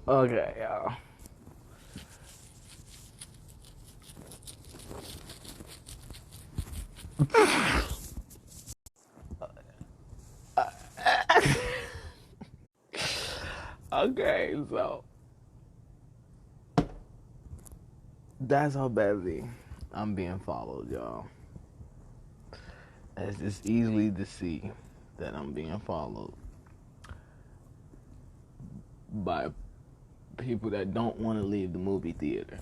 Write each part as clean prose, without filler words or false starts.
Okay, y'all. Okay, so that's how badly I'm being followed, y'all. It's easily to see that I'm being followed by people that don't want to leave the movie theater.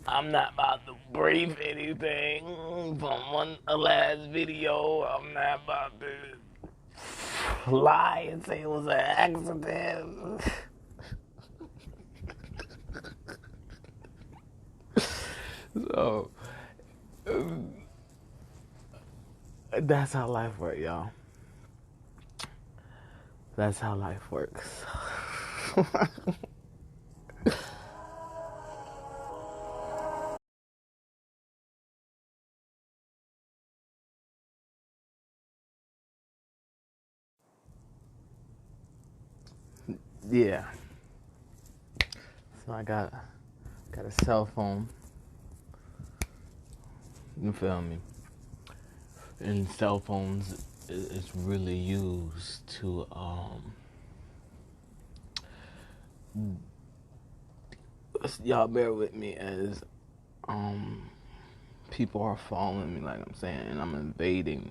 I'm not about to brief anything from a last video. I'm not about to lie and say it was an accident. So, that's how life works, y'all. That's how life works. Yeah. So I got a cell phone. You feel me? And cell phones is really used to y'all bear with me as people are following me, like I'm saying, and I'm invading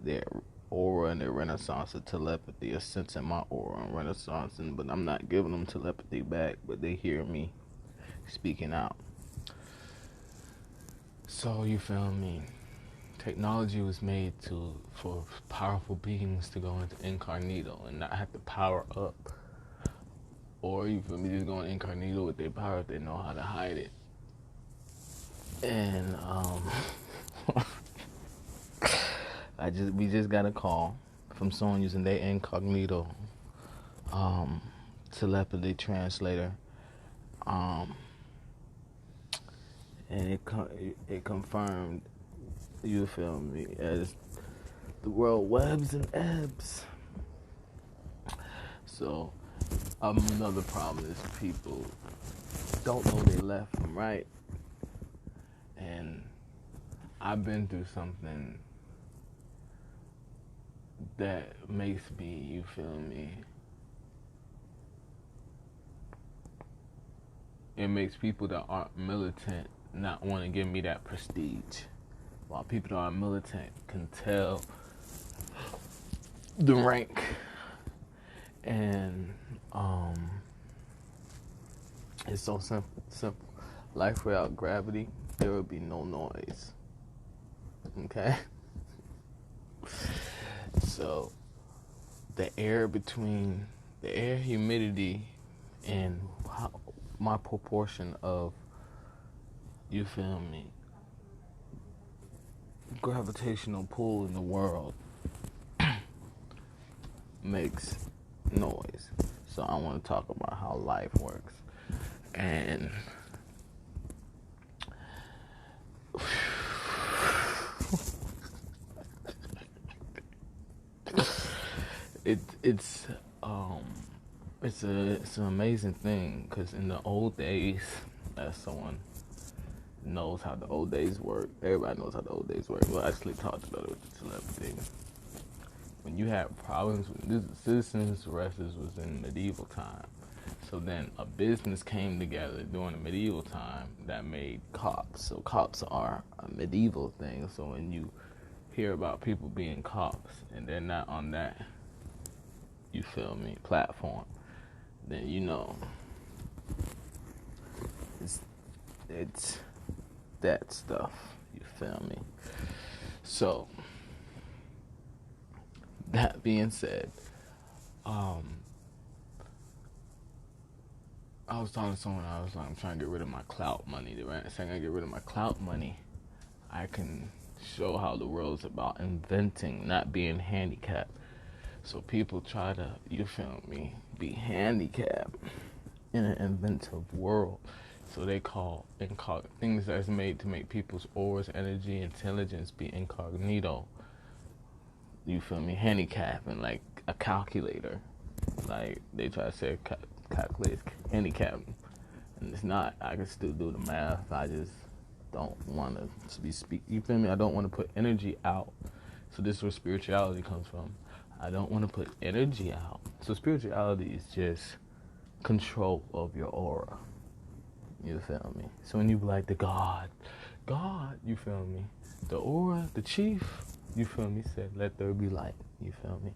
their aura and their renaissance of telepathy, or sensing my aura and renaissance, but I'm not giving them telepathy back, but they hear me speaking out. So you feel me? Technology was made for powerful beings to go into incognito and not have to power up. Or you feel me, just going incognito with their power if they know how to hide it. And we just got a call from someone using their incognito telepathy translator. And it confirmed, you feel me, as the world webs and ebbs. So another problem is people don't know they left from right. And I've been through something that makes me, you feel me, it makes people that aren't militant not want to give me that prestige. While people that are militant can tell the rank. And it's so simple. Life without gravity, there would be no noise. Okay? So the air humidity, and my proportion of, you feel me, gravitational pull in the world makes noise. So I want to talk about how life works. And it's an amazing thing, because in the old days, as someone knows how the old days work, everybody knows how the old days work. Well, I actually talked about it with the telepathy. When you had problems with citizens' arrests was in medieval time. So then a business came together during the medieval time that made cops. So cops are a medieval thing. So when you hear about people being cops and they're not on that, you feel me, platform, then you know it's that stuff. You feel me? So that being said, I was talking to someone, I was like, I'm trying to get rid of my clout money. Right? Saying I get rid of my clout money, I can show how the world's about inventing, not being handicapped. So people try to, you feel me, be handicapped in an inventive world. So they call things that's made to make people's auras, energy, intelligence be incognito. You feel me? Handicapping, like a calculator. Like, they try to say calculate handicap, and it's not. I can still do the math. I just don't want to be speak. You feel me? I don't want to put energy out. So this is where spirituality comes from. I don't want to put energy out. So spirituality is just control of your aura. You feel me? So when you be like the God, you feel me? The aura, the chief, you feel me? Said, let there be light. You feel me?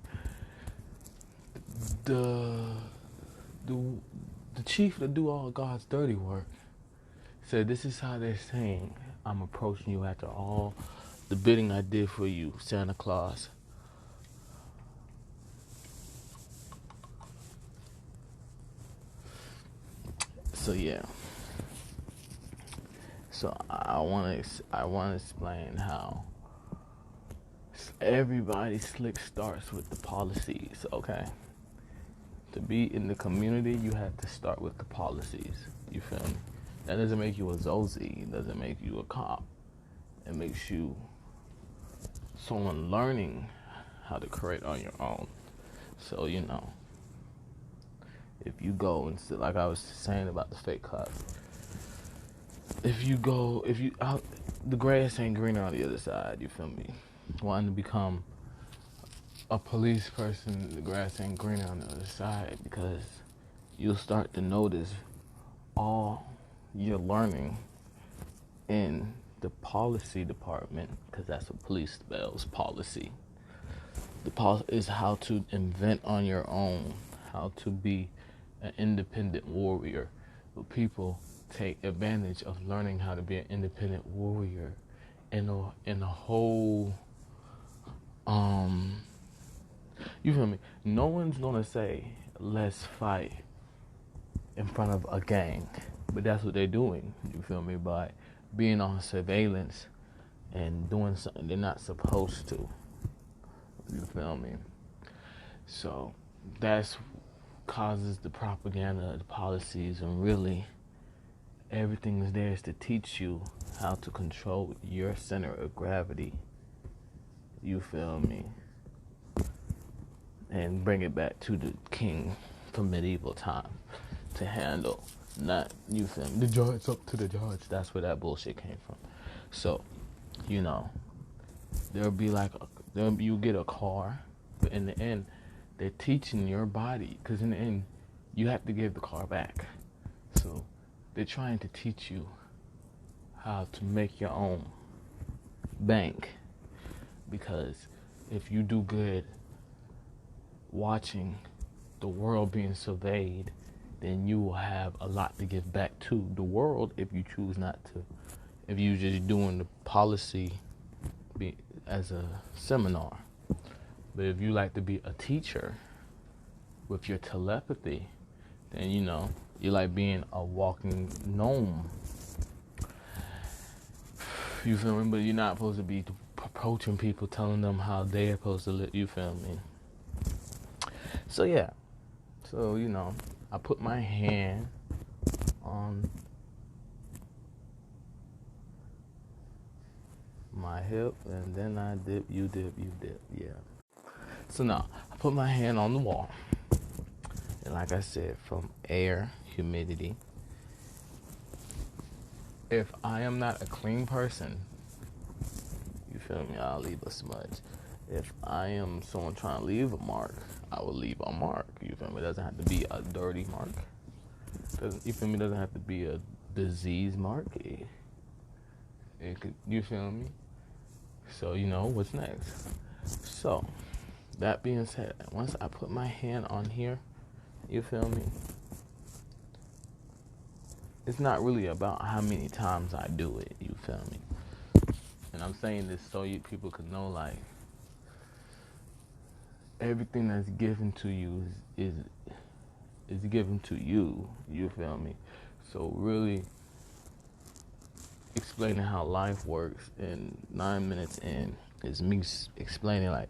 The chief that do all God's dirty work said, this is how they're saying, I'm approaching you after all the bidding I did for you, Santa Claus. So yeah. So I want to explain how everybody slick starts with the policies, okay? To be in the community, you have to start with the policies. You feel me? That doesn't make you a Zozie. It doesn't make you a cop. It makes you someone learning how to create on your own. So, you know, if you go and like I was saying about the fake cops, the grass ain't greener on the other side, you feel me? Wanting to become a police person, the grass ain't greener on the other side, because you'll start to notice all you're learning in the policy department, because that's what police spells, policy. The policy is how to invent on your own, how to be an independent warrior. But people take advantage of learning how to be an independent warrior in a whole you feel me? No one's gonna say let's fight in front of a gang, but that's what they're doing. You feel me? By being on surveillance and doing something they're not supposed to. You feel me? So that's causes the propaganda, the policies, and really everything is there is to teach you how to control your center of gravity. You feel me? And bring it back to the king from medieval time to handle. Not, you feel me? The judge, up to the judge. That's where that bullshit came from. So, you know, there'll be like, you get a car, but in the end, they're teaching your body, because in the end, you have to give the car back. So, they're trying to teach you how to make your own bank, because if you do good watching the world being surveyed, then you will have a lot to give back to the world if you choose not to. If you just doing the policy as a seminar. But if you like to be a teacher with your telepathy, then you know, you like being a walking gnome. You feel me? But you're not supposed to be approaching people, telling them how they're supposed to live. You feel me? So yeah. So, you know, I put my hand on my hip, and then I dip, you dip, yeah. So now, I put my hand on the wall, and like I said, from air, humidity, if I am not a clean person, you feel me, I'll leave a smudge. If I am someone trying to leave a mark, I will leave a mark. You feel me? It doesn't have to be a dirty mark. You feel me? It doesn't have to be a disease mark. It could, you feel me? So, you know, what's next? So, that being said, once I put my hand on here, you feel me? It's not really about how many times I do it, you feel me? And I'm saying this so you people can know, like, everything that's given to you is given to you, you feel me? So really explaining how life works in 9 minutes in is me explaining, like,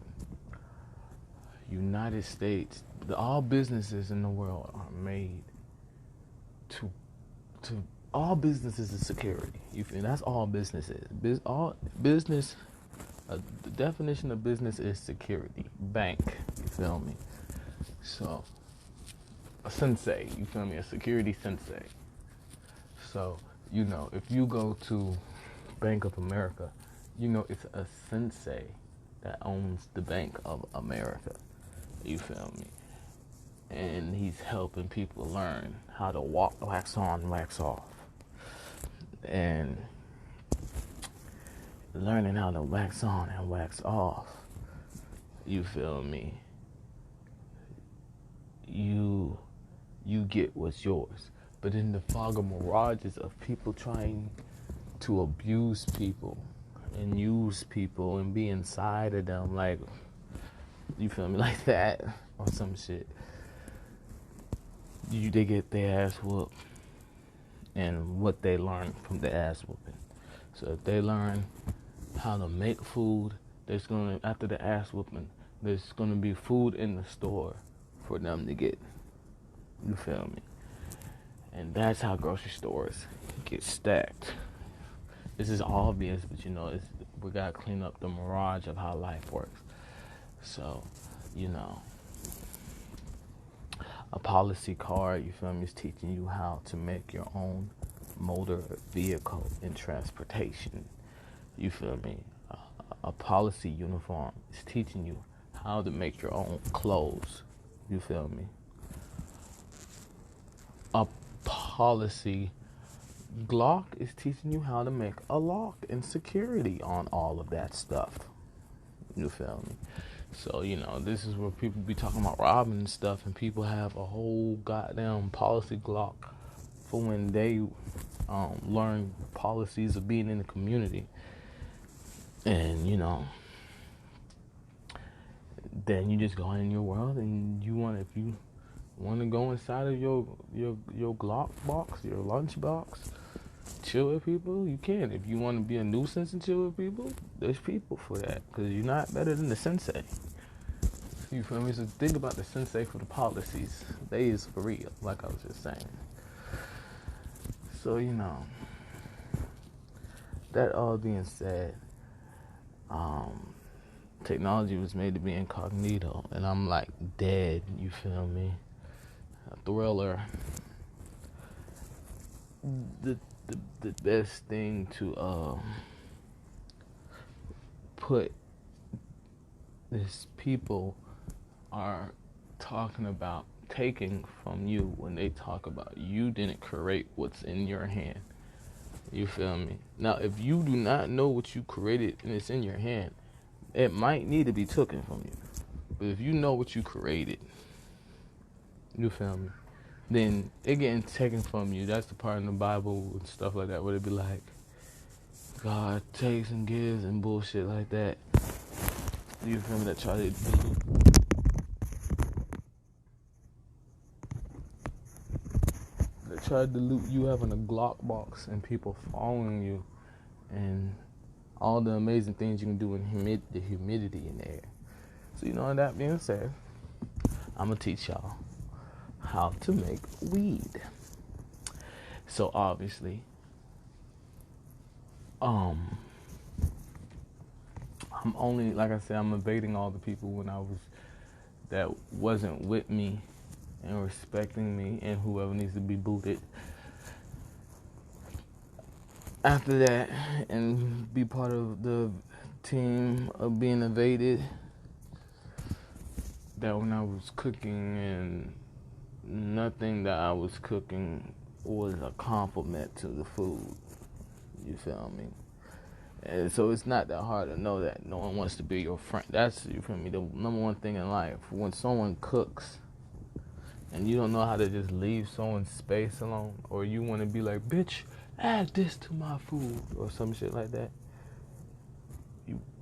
United States, all businesses in the world are made to all businesses is security. You feel me? That's all businesses. All business. The definition of business is security. Bank. You feel me? So a sensei, you feel me, a security sensei. So, if you go to Bank of America, it's a sensei that owns the Bank of America. You feel me? And he's helping people learn how to wax on, wax off. And learning how to wax on and wax off, you feel me? You get what's yours. But in the fog of mirages of people trying to abuse people and use people and be inside of them, like, you feel me, like that or some shit, they get their ass whooped. And what they learn from the ass whooping. So if they learn how to make food, after the ass whooping, there's gonna be food in the store for them to get. You feel me? And that's how grocery stores get stacked. This is obvious, but we gotta clean up the mirage of how life works. So, a policy card, you feel me, is teaching you how to make your own motor vehicle in transportation. You feel me? A policy uniform is teaching you how to make your own clothes. You feel me? A policy Glock is teaching you how to make a lock and security on all of that stuff. You feel me? So, this is where people be talking about robbing and stuff, and people have a whole goddamn policy Glock for when they learn policies of being in the community. And, then you just go in your world, and if you want to go inside of your Glock box, your lunch box, chill with people, you can. If you want to be a nuisance and chill with people, there's people for that, because you're not better than the sensei. You feel me? So think about the sensei for the policies. They is for real, like I was just saying. So, that all being said, technology was made to be incognito, and I'm like dead, you feel me? A thriller. The best thing to put is people are talking about taking from you when they talk about you didn't create what's in your hand. You feel me? Now, if you do not know what you created and it's in your hand, it might need to be taken from you. But if you know what you created, you feel me, then it getting taken from you. That's the part in the Bible and stuff like that where it be like, God takes and gives and bullshit like that. You feel me? That try to dilute you having a Glock box and people following you and all the amazing things you can do in the humidity in the air. So, that being said, I'm going to teach y'all how to make weed. So, obviously, I'm only, like I said, I'm evading all the people that wasn't with me and respecting me, and whoever needs to be booted after that and be part of the team of being evaded. That when I was cooking, and nothing that I was cooking was a compliment to the food. You feel me? And so it's not that hard to know that no one wants to be your friend. That's, you feel me, the number one thing in life. When someone cooks and you don't know how to just leave someone's space alone, or you want to be like, bitch, add this to my food, or some shit like that,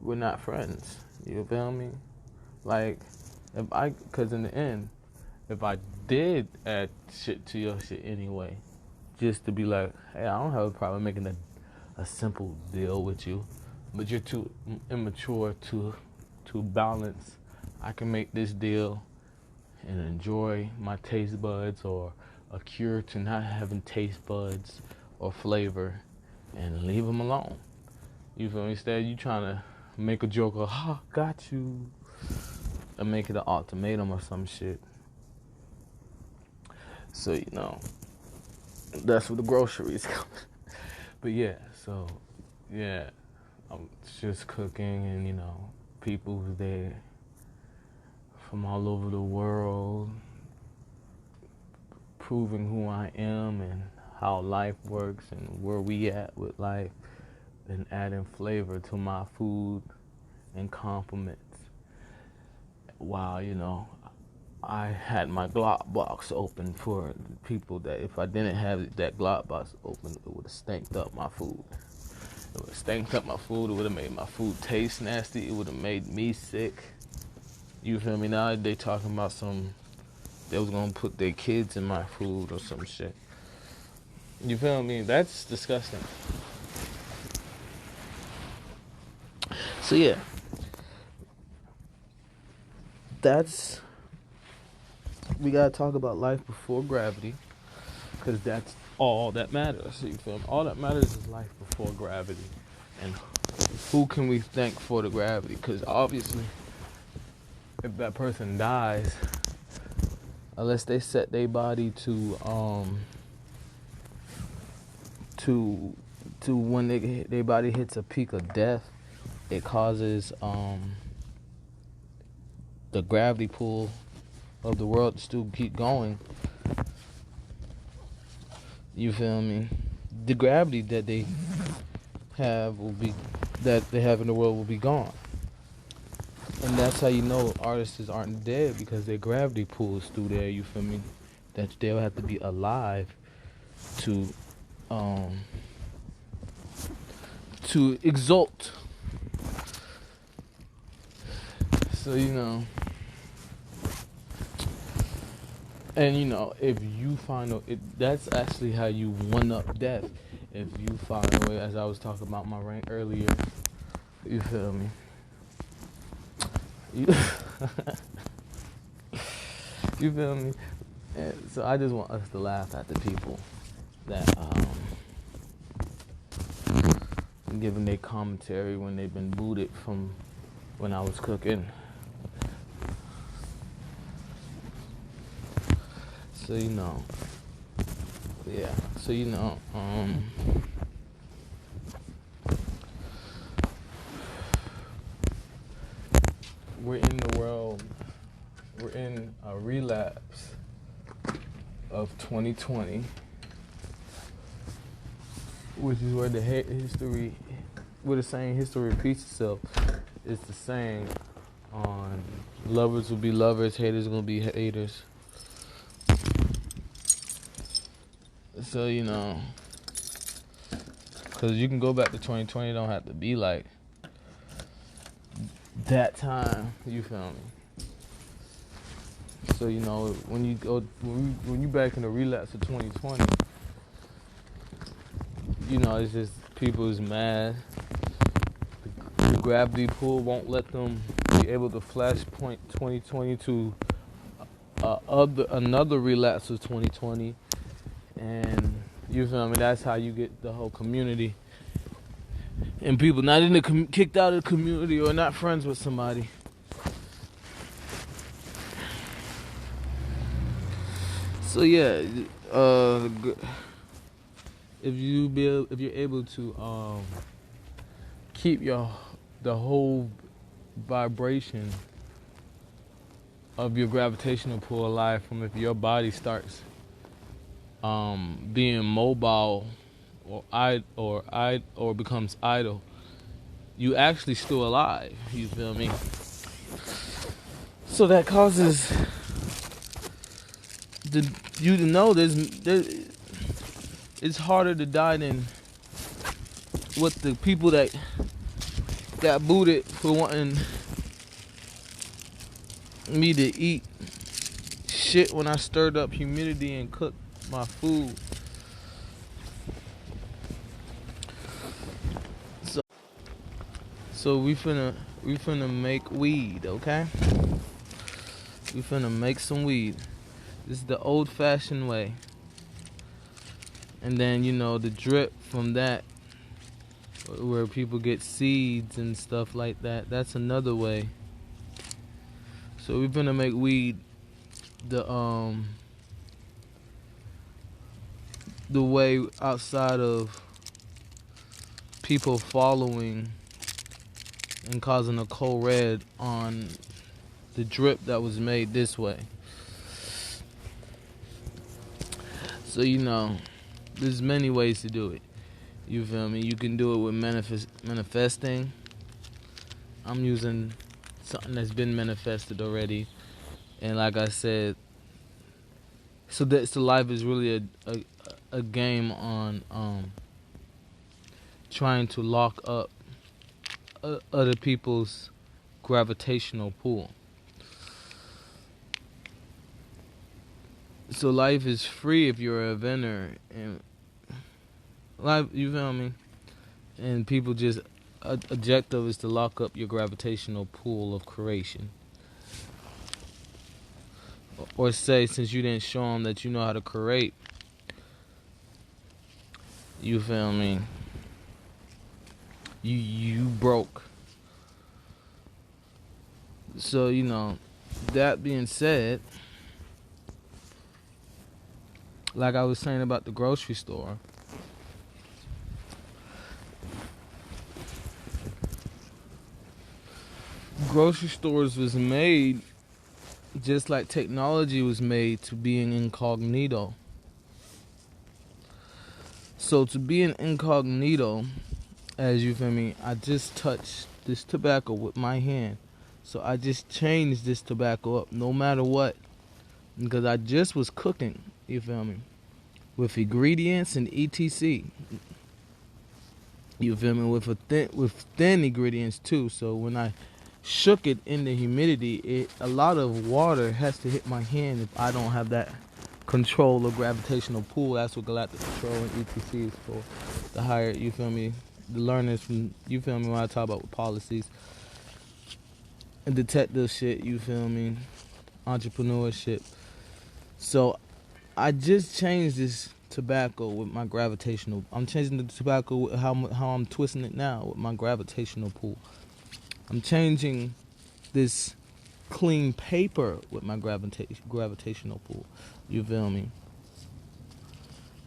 we're not friends. You feel me? Like, because in the end, if I did add shit to your shit anyway, just to be like, hey, I don't have a problem making a simple deal with you, but you're too immature to balance. I can make this deal and enjoy my taste buds, or a cure to not having taste buds or flavor, and leave them alone. You feel me? Instead, you trying to make a joke of, got you, and make it an ultimatum or some shit. So, that's where the groceries come. But yeah, so, yeah, I'm just cooking and, people there from all over the world proving who I am and how life works and where we at with life and adding flavor to my food and compliments. While, I had my Glock box open for people that if I didn't have that Glock box open, it would have stanked up my food. It would have stanked up my food. It would have made my food taste nasty. It would have made me sick. You feel me? Now they talking about they was going to put their kids in my food or some shit. You feel me? That's disgusting. So yeah. We gotta talk about life before gravity, because that's all that matters. You feel me? All that matters is life before gravity, and who can we thank for the gravity? Because obviously, if that person dies, unless they set their body to when their body hits a peak of death, it causes the gravity pull of the world to still keep going. You feel me? The gravity that they have in the world will be gone. And that's how you know artists aren't dead, because their gravity pulls through there, you feel me? That they'll have to be alive to exult. So, and if you find that's actually how you one up death. If you find a way, as I was talking about my rank earlier, you feel me? You feel me? And so I just want us to laugh at the people that giving their commentary when they've been booted from when I was cooking. So yeah. So we're in the world. We're in a relapse of 2020, which is where where the saying history repeats itself. It's the saying on lovers will be lovers, haters gonna be haters. So because you can go back to 2020, it don't have to be like that time. You feel me? So when you back in the relapse of 2020, it's just people is mad. The gravity pull won't let them be able to flashpoint 2020 to another relapse of 2020, and you feel me? That's how you get the whole community and people not kicked out of the community or not friends with somebody. So yeah, if you're able to keep the whole vibration of your gravitational pull alive from if your body starts being mobile or becomes idle, you actually still alive. You feel me? So that causes it's harder to die than what the people that got booted for wanting me to eat shit when I stirred up humidity and cooked my food. So we finna make weed, okay? We finna make some weed. This is the old-fashioned way. And then, the drip from that, where people get seeds and stuff like that, that's another way. So we're finna make weed the the way outside of people following and causing a cold red on the drip that was made this way. So, there's many ways to do it. You feel me? You can do it with manifesting. I'm using something that's been manifested already. And like I said, so life is really a game on trying to lock up other people's gravitational pull. So life is free if you're a inventor, and life, you feel me? And people just objective is to lock up your gravitational pull of creation, or say since you didn't show them that you know how to create, you feel me? You broke. So that being said, like I was saying about the grocery store, grocery stores was made just like technology was made to be an incognito. So to be an incognito, as you feel me, I just touched this tobacco with my hand. So I just changed this tobacco up no matter what, because I just was cooking, you feel me, with ingredients and etc. You feel me, with thin ingredients too. So when I shook it in the humidity, a lot of water has to hit my hand if I don't have that control of gravitational pull. That's what galactic control and etc is for. The higher, you feel me, the learners from, you feel me, when I talk about policies and detective shit, you feel me, entrepreneurship. So I just changed this tobacco with my gravitational. I'm changing the tobacco with how I'm twisting it now with my gravitational pull. I'm changing this clean paper with my gravitational pull. You feel me?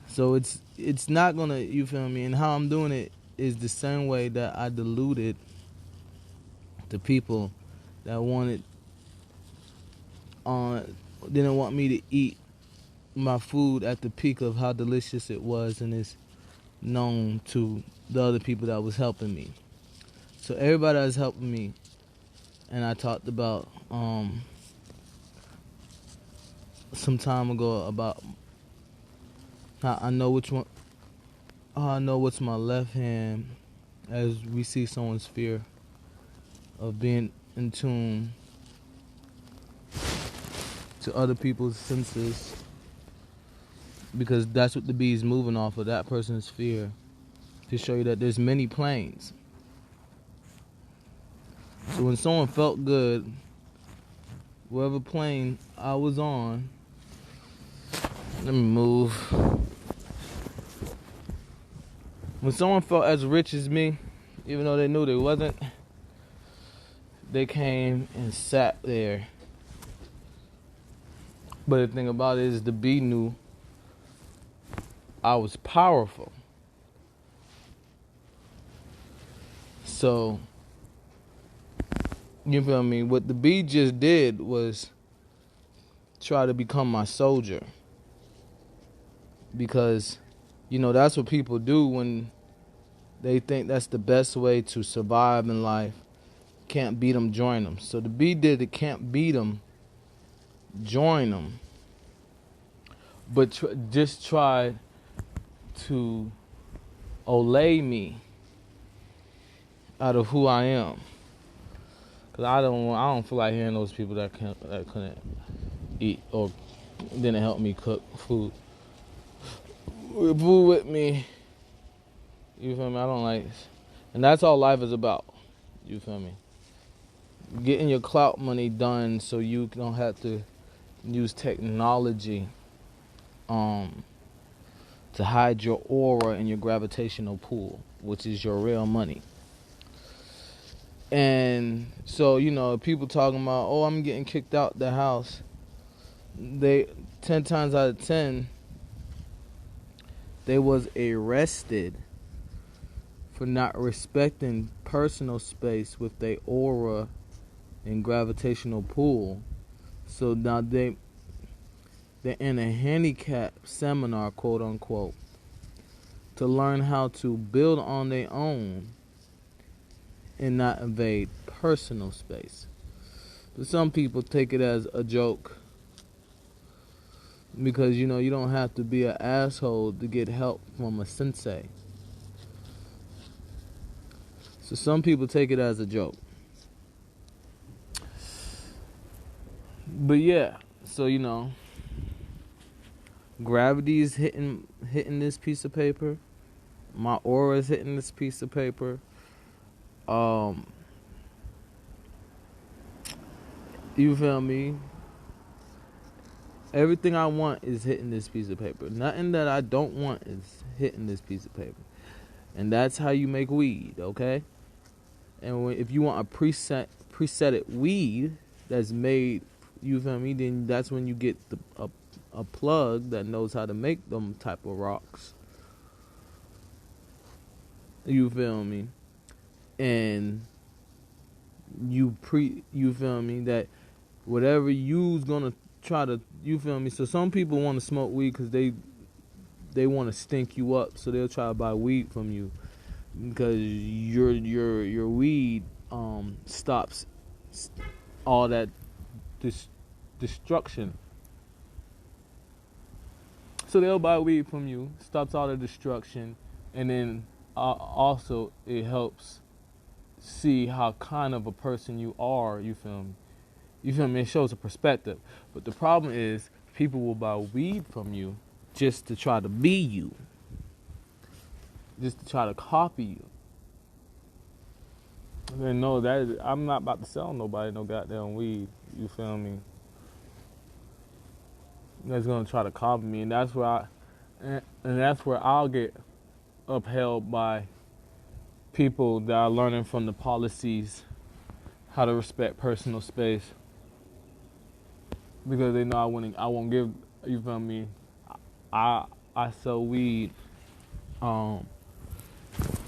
So it's not gonna, you feel me? And how I'm doing it is the same way that I deluded the people that didn't want me to eat my food at the peak of how delicious it was, and it's known to the other people that was helping me. So everybody that was helping me, and I talked about some time ago about how I know what's my left hand, as we see someone's fear of being in tune to other people's senses, because that's what the bee is moving off of, that person's fear, to show you that there's many planes. So when someone felt good, whatever plane I was on, let me move. When someone felt as rich as me, even though they knew they wasn't, they came and sat there. But the thing about it is, the bee knew I was powerful. So, you feel me? What the bee just did was try to become my soldier. Because, that's what people do when they think that's the best way to survive in life. Can't beat them, join them. So the bee did it, can't beat them, join them. But just tried to olay me out of who I am. Cause I don't feel like hearing those people that couldn't eat or didn't help me cook food with me. You feel me? I don't like this. And that's all life is about. You feel me? Getting your clout money done so you don't have to use technology to hide your aura and your gravitational pull, which is your real money. And so, people talking about, oh, I'm getting kicked out the house. 10 times out of 10, they was arrested for not respecting personal space with their aura and gravitational pull. So now they're in a handicap seminar, quote unquote, to learn how to build on their own and not invade personal space. But some people take it as a joke because, you know, you don't have to be an asshole to get help from a sensei. So some people take it as a joke. But yeah, so, you know, gravity is hitting this piece of paper. My aura is hitting this piece of paper. You feel me? Everything I want is hitting this piece of paper. Nothing that I don't want is hitting this piece of paper. And that's how you make weed, okay? And if you want a presetted weed that's made, you feel me, then that's when you get a plug that knows how to make them type of rocks. You feel me? And you feel me, that whatever you's gonna try to, you feel me? So some people want to smoke weed because they want to stink you up, so they'll try to buy weed from you because your weed stops all that destruction. So they'll buy weed from you, stops all the destruction, and then also it helps see how kind of a person you are. You feel me? You feel me? It shows a perspective. But the problem is, people will buy weed from you just to try to be you, just to try to copy you. And then no, I'm not about to sell nobody no goddamn weed. You feel me? That's gonna try to copy me, and that's where I'll get upheld by people that are learning from the policies how to respect personal space, because they know I won't give, you feel me, I sell weed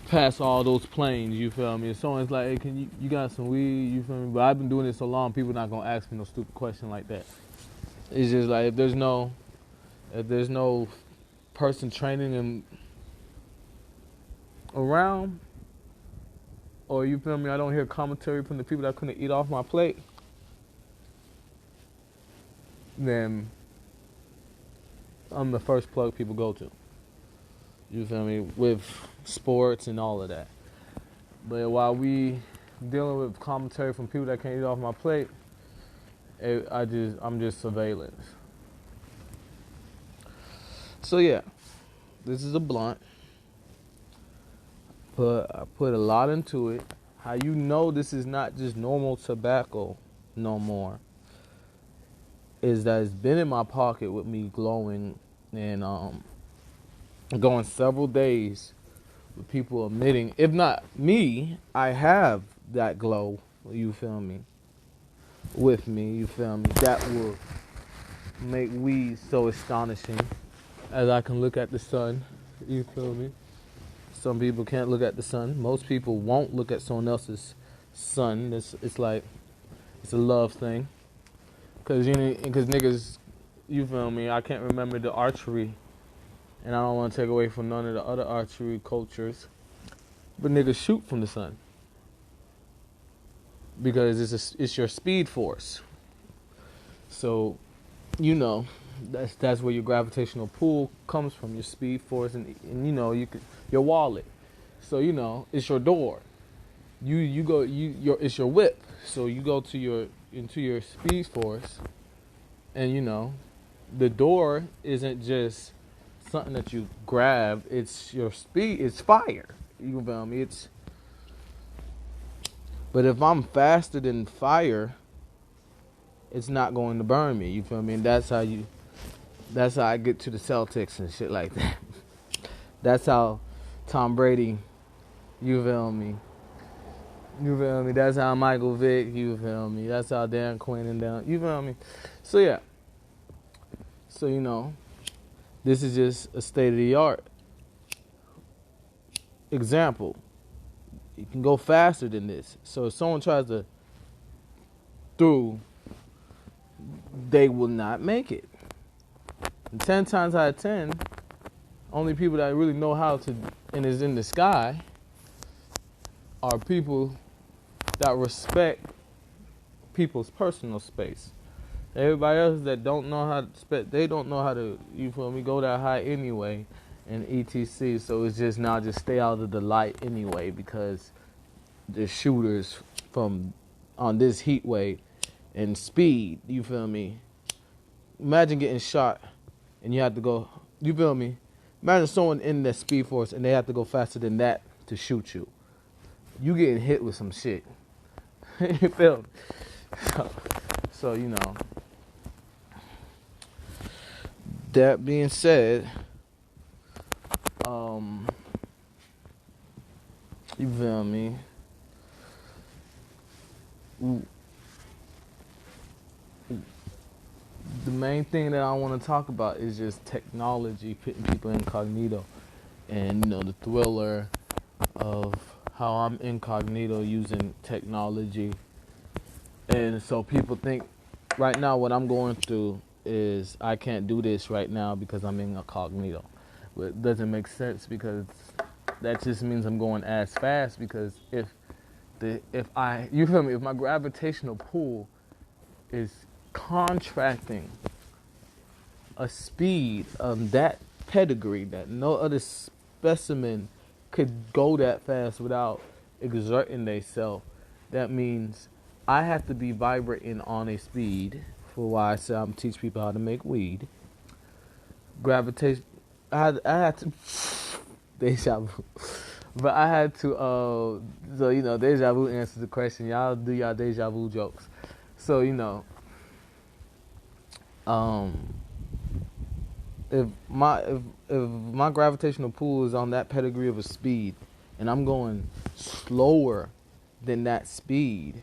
past all those planes, you feel me. If someone's like, hey, can you got some weed, you feel me? But I've been doing it so long, people not gonna ask me no stupid question like that. It's just like, if there's no person training them around, or you feel me, I don't hear commentary from the people that couldn't eat off my plate, then I'm the first plug people go to. You feel me? With sports and all of that. But while we dealing with commentary from people that can't eat off my plate, I'm just surveillance. So yeah, this is a blunt. I put a lot into it. How you know this is not just normal tobacco no more is that it's been in my pocket with me glowing and going several days with people admitting, if not me, I have that glow, you feel me, with me, you feel me, that will make weed so astonishing as I can look at the sun, you feel me. Some people can't look at the sun. Most people won't look at someone else's sun. It's like, it's a love thing. Cause niggas, you feel me, I can't remember the archery, and I don't want to take away from none of the other archery cultures, but niggas shoot from the sun because it's your speed force. So, you know, that's where your gravitational pull comes from, your speed force, and you know, your wallet. So, you know, it's your door. It's your whip. So you go into your speed force, and you know, the door isn't just something that you grab. It's your speed. It's fire. You feel me? But if I'm faster than fire, it's not going to burn me. You feel me? And that's how I get to the Celtics and shit like that. That's how Tom Brady, you feel me? You feel me? That's how Michael Vick, you feel me? That's how Dan Quinn and down, you feel me? So yeah. So, you know, this is just a state of the art. example, you can go faster than this. So if someone tries to through, they will not make it. And 10 times out of 10, only people that really know how to and is in the sky are people that respect people's personal space. Everybody else that don't know how to they don't know how to, you feel me, go that high anyway and etc. So it's just now just stay out of the light anyway, because the shooters from on this heat wave and speed, you feel me? Imagine getting shot and you have to go, you feel me? Imagine someone in the speed force and they have to go faster than that to shoot you. You getting hit with some shit. You feel me? So, you know. That being said, you feel me? The main thing that I want to talk about is just technology putting people incognito, and you know, the thriller of how I'm incognito using technology. And so people think right now what I'm going through is I can't do this right now because I'm incognito. But it doesn't make sense, because that just means I'm going as fast, because if you feel me, if my gravitational pull is contracting a speed of that pedigree that no other specimen could go that fast without exerting themselves, that means I have to be vibrating on a speed, for why I say I'm teach people how to make weed. Gravitation, I had to deja vu. But I had to, so, you know, deja vu answers the question. Y'all do y'all deja vu jokes. So, you know, if my gravitational pull is on that pedigree of a speed, and I'm going slower than that speed,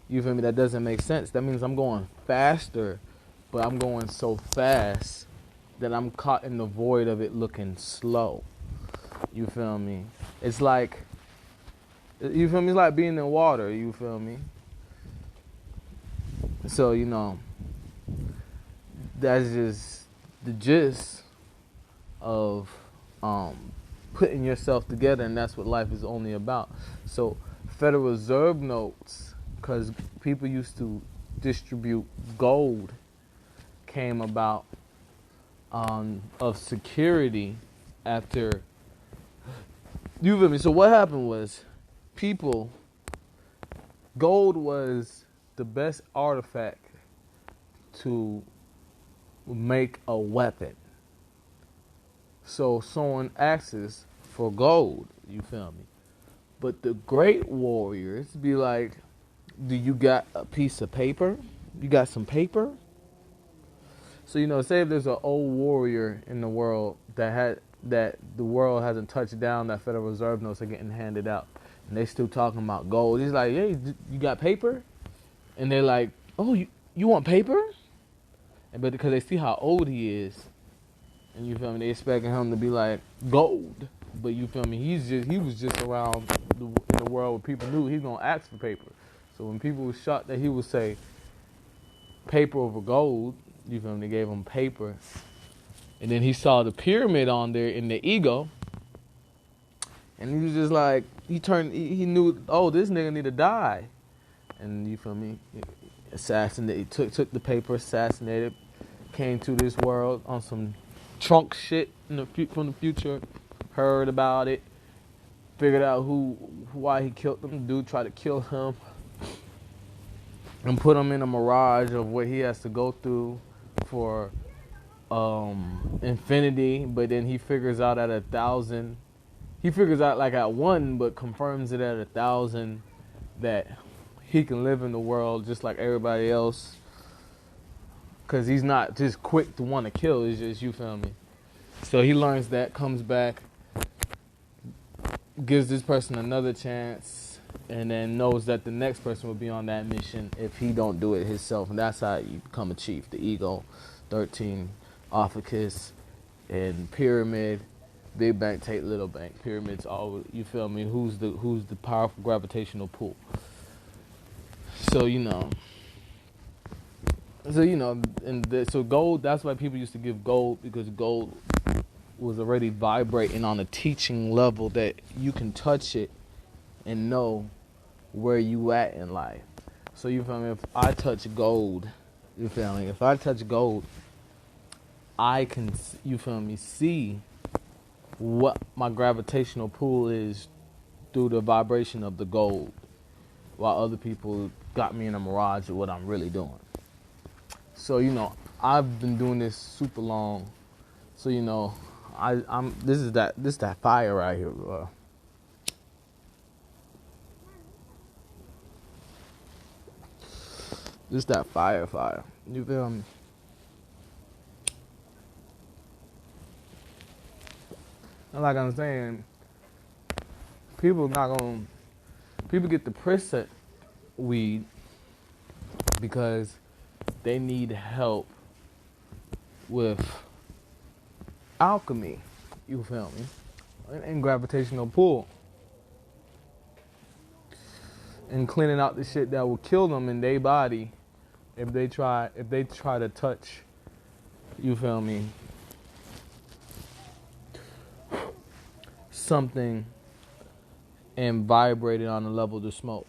you feel me? That doesn't make sense. That means I'm going faster, but I'm going so fast that I'm caught in the void of it looking slow. You feel me? It's like, you feel me? It's like being in water. You feel me? So, you know, that's just the gist of putting yourself together, and that's what life is only about. So Federal Reserve notes, because people used to distribute gold, came about of security after, you feel me? So what happened was, gold was the best artifact to make a weapon. So someone asks for gold, you feel me? But the great warriors be like, do you got a piece of paper? You got some paper? So, you know, say if there's an old warrior in the world that the world hasn't touched down, that Federal Reserve notes are getting handed out, and they still talking about gold. He's like, hey, you got paper? And they're like, oh, you want paper? But because they see how old he is, and you feel me, they expecting him to be like gold. But you feel me, he was just around in the world where people knew he's gonna ask for paper. So when people were shocked that he would say paper over gold, you feel me, they gave him paper. And then he saw the pyramid on there in the ego, and he was just like, he knew, oh, this nigga need to die. And you feel me, assassinated, took the paper, assassinated, came to this world on some trunk shit from the future, heard about it, figured out why he killed them. Dude tried to kill him and put him in a mirage of what he has to go through for infinity. But then he figures out at 1,000, he figures out like at 1, but confirms it at 1,000 that he can live in the world just like everybody else, because he's not just quick to want to kill. It's just, you feel me? So he learns that, comes back, gives this person another chance, and then knows that the next person will be on that mission if he don't do it himself. And that's how you become a chief. The ego, 13, Ophiuchus, and Pyramid. Big bank take little bank. Pyramids all, you feel me? Who's the powerful gravitational pull? So so gold. That's why people used to give gold, because gold was already vibrating on a teaching level that you can touch it and know where you at in life. So you feel me? If I touch gold, you feel me? If I touch gold, I can, you feel me, see what my gravitational pull is through the vibration of the gold, while other people got me in a mirage of what I'm really doing. So I've been doing this super long. So I'm this is that fire right here, bro. This that fire. You feel me? And like I'm saying, people not gonna people get the preset weed because they need help with alchemy. You feel me? And gravitational pull. And cleaning out the shit that will kill them in their body if they try to touch, you feel me, something and vibrate it on the level of the smoke.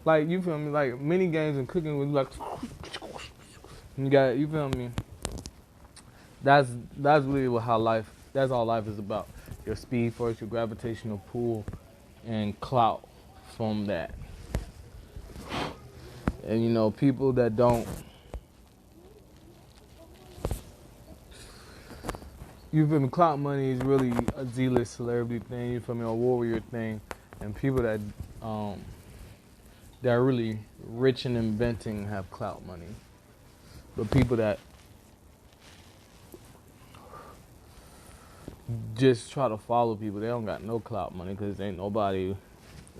Like, you feel me, like mini games and cooking with like you got, you feel me? That's really what that's all life is about. Your speed first, your gravitational pull, and clout from that. And people that don't, you feel me, clout money is really a Z-list celebrity thing, you feel me, a warrior thing. And people that are really rich and inventing have clout money. But people that just try to follow people, they don't got no clout money, because ain't nobody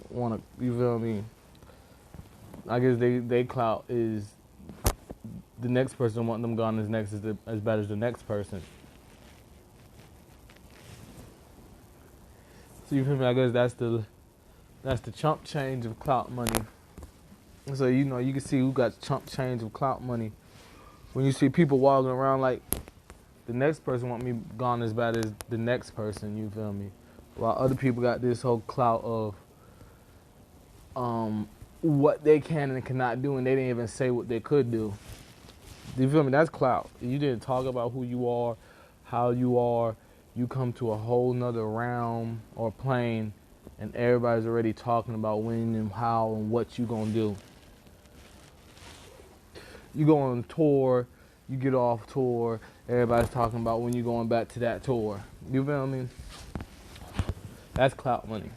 wanna, you feel me? I guess they clout is the next person wanting them gone as bad as the next person. So you feel me? I guess that's the chump change of clout money. So you can see who got chump change of clout money when you see people walking around like the next person want me gone as bad as the next person. You feel me? While other people got this whole clout of what they can and cannot do, and they didn't even say what they could do. You feel me? That's clout. You didn't talk about who you are, how you are. You come to a whole nother realm or plane, and everybody's already talking about when and how and what you gonna do. You go on tour, you get off tour, everybody's talking about when you're going back to that tour. You feel me? That's clout money.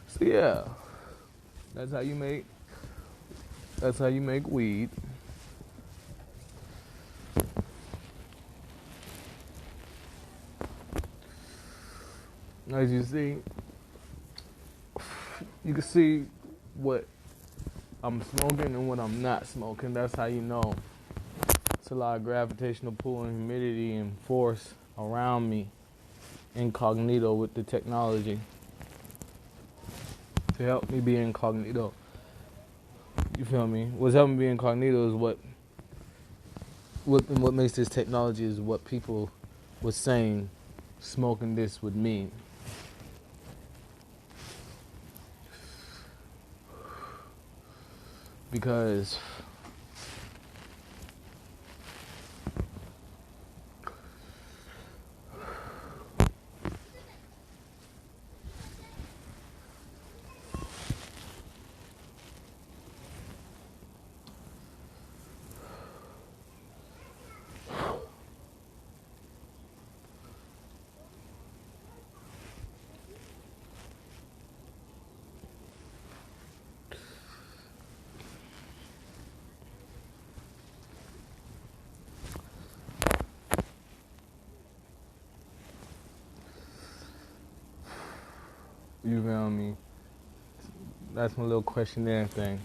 So yeah, that's how you make weed. As you see, you can see what I'm smoking and what I'm not smoking. That's how you know. It's a lot of gravitational pull and humidity and force around me, incognito with the technology to help me be incognito. You feel me? What's helping me be incognito is what makes this technology is what people was saying smoking this would mean. Because you feel me? That's my little questionnaire thing.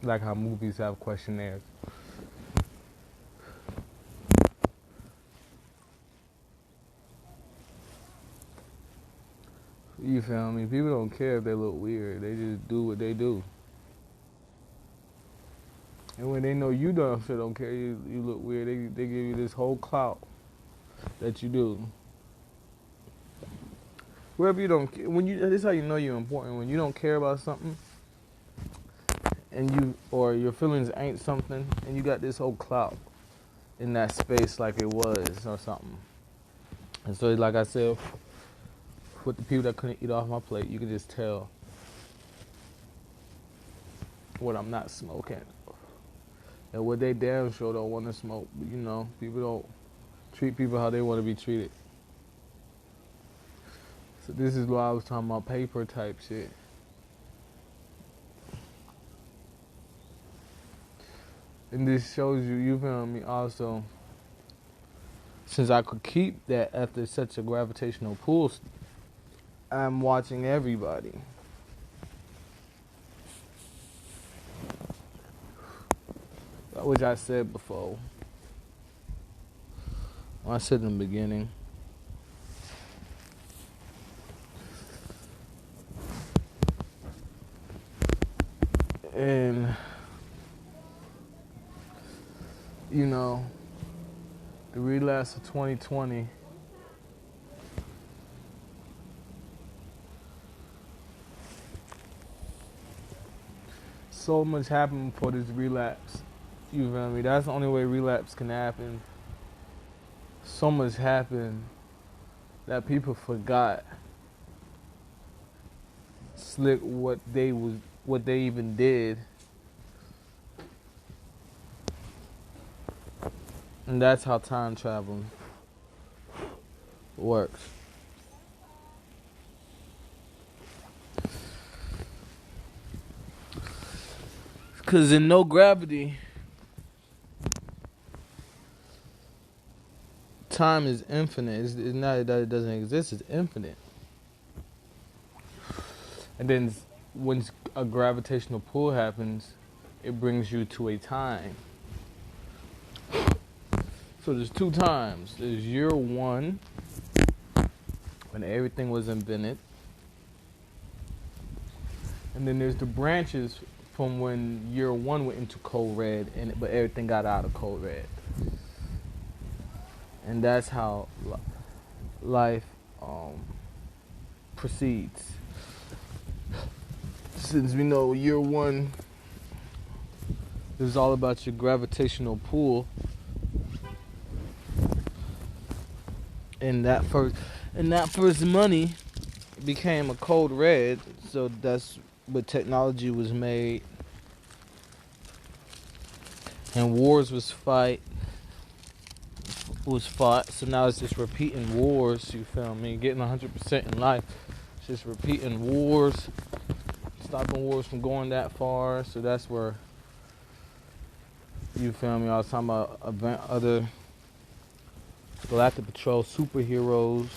Like how movies have questionnaires. You feel me? People don't care if they look weird. They just do what they do. And when they know you don't care, you look weird, they give you this whole clout that you do. Wherever you don't, this is how you know you're important. When you don't care about something, and or your feelings ain't something, and you got this whole clout in that space like it was or something. And so, like I said, with the people that couldn't eat off my plate, you can just tell what I'm not smoking. And what they damn sure don't want to smoke. But, people don't treat people how they want to be treated. So this is why I was talking about paper type shit. And this shows you feel me, also, since I could keep that after such a gravitational pull, I'm watching everybody. Which I said before. I said in the beginning. And, the relapse of 2020, so much happened before this relapse. You feel me? That's the only way relapse can happen. So much happened that people forgot slick what they even did. And that's how time travel works. Because in no gravity, time is infinite. It's not that it doesn't exist, it's infinite. And then when a gravitational pull happens, it brings you to a time. So there's two times. There's year one, when everything was invented. And then there's the branches from when year one went into code red, but everything got out of code red. And that's how life proceeds. Since we know year one is all about your gravitational pull, and that first money became a code red, so that's what technology was made, and wars was fought. So now it's just repeating wars. You feel me? Getting 100% in life, it's just repeating wars, stopping wars from going that far. So that's where, you feel me? I was talking about other Galactic Patrol superheroes,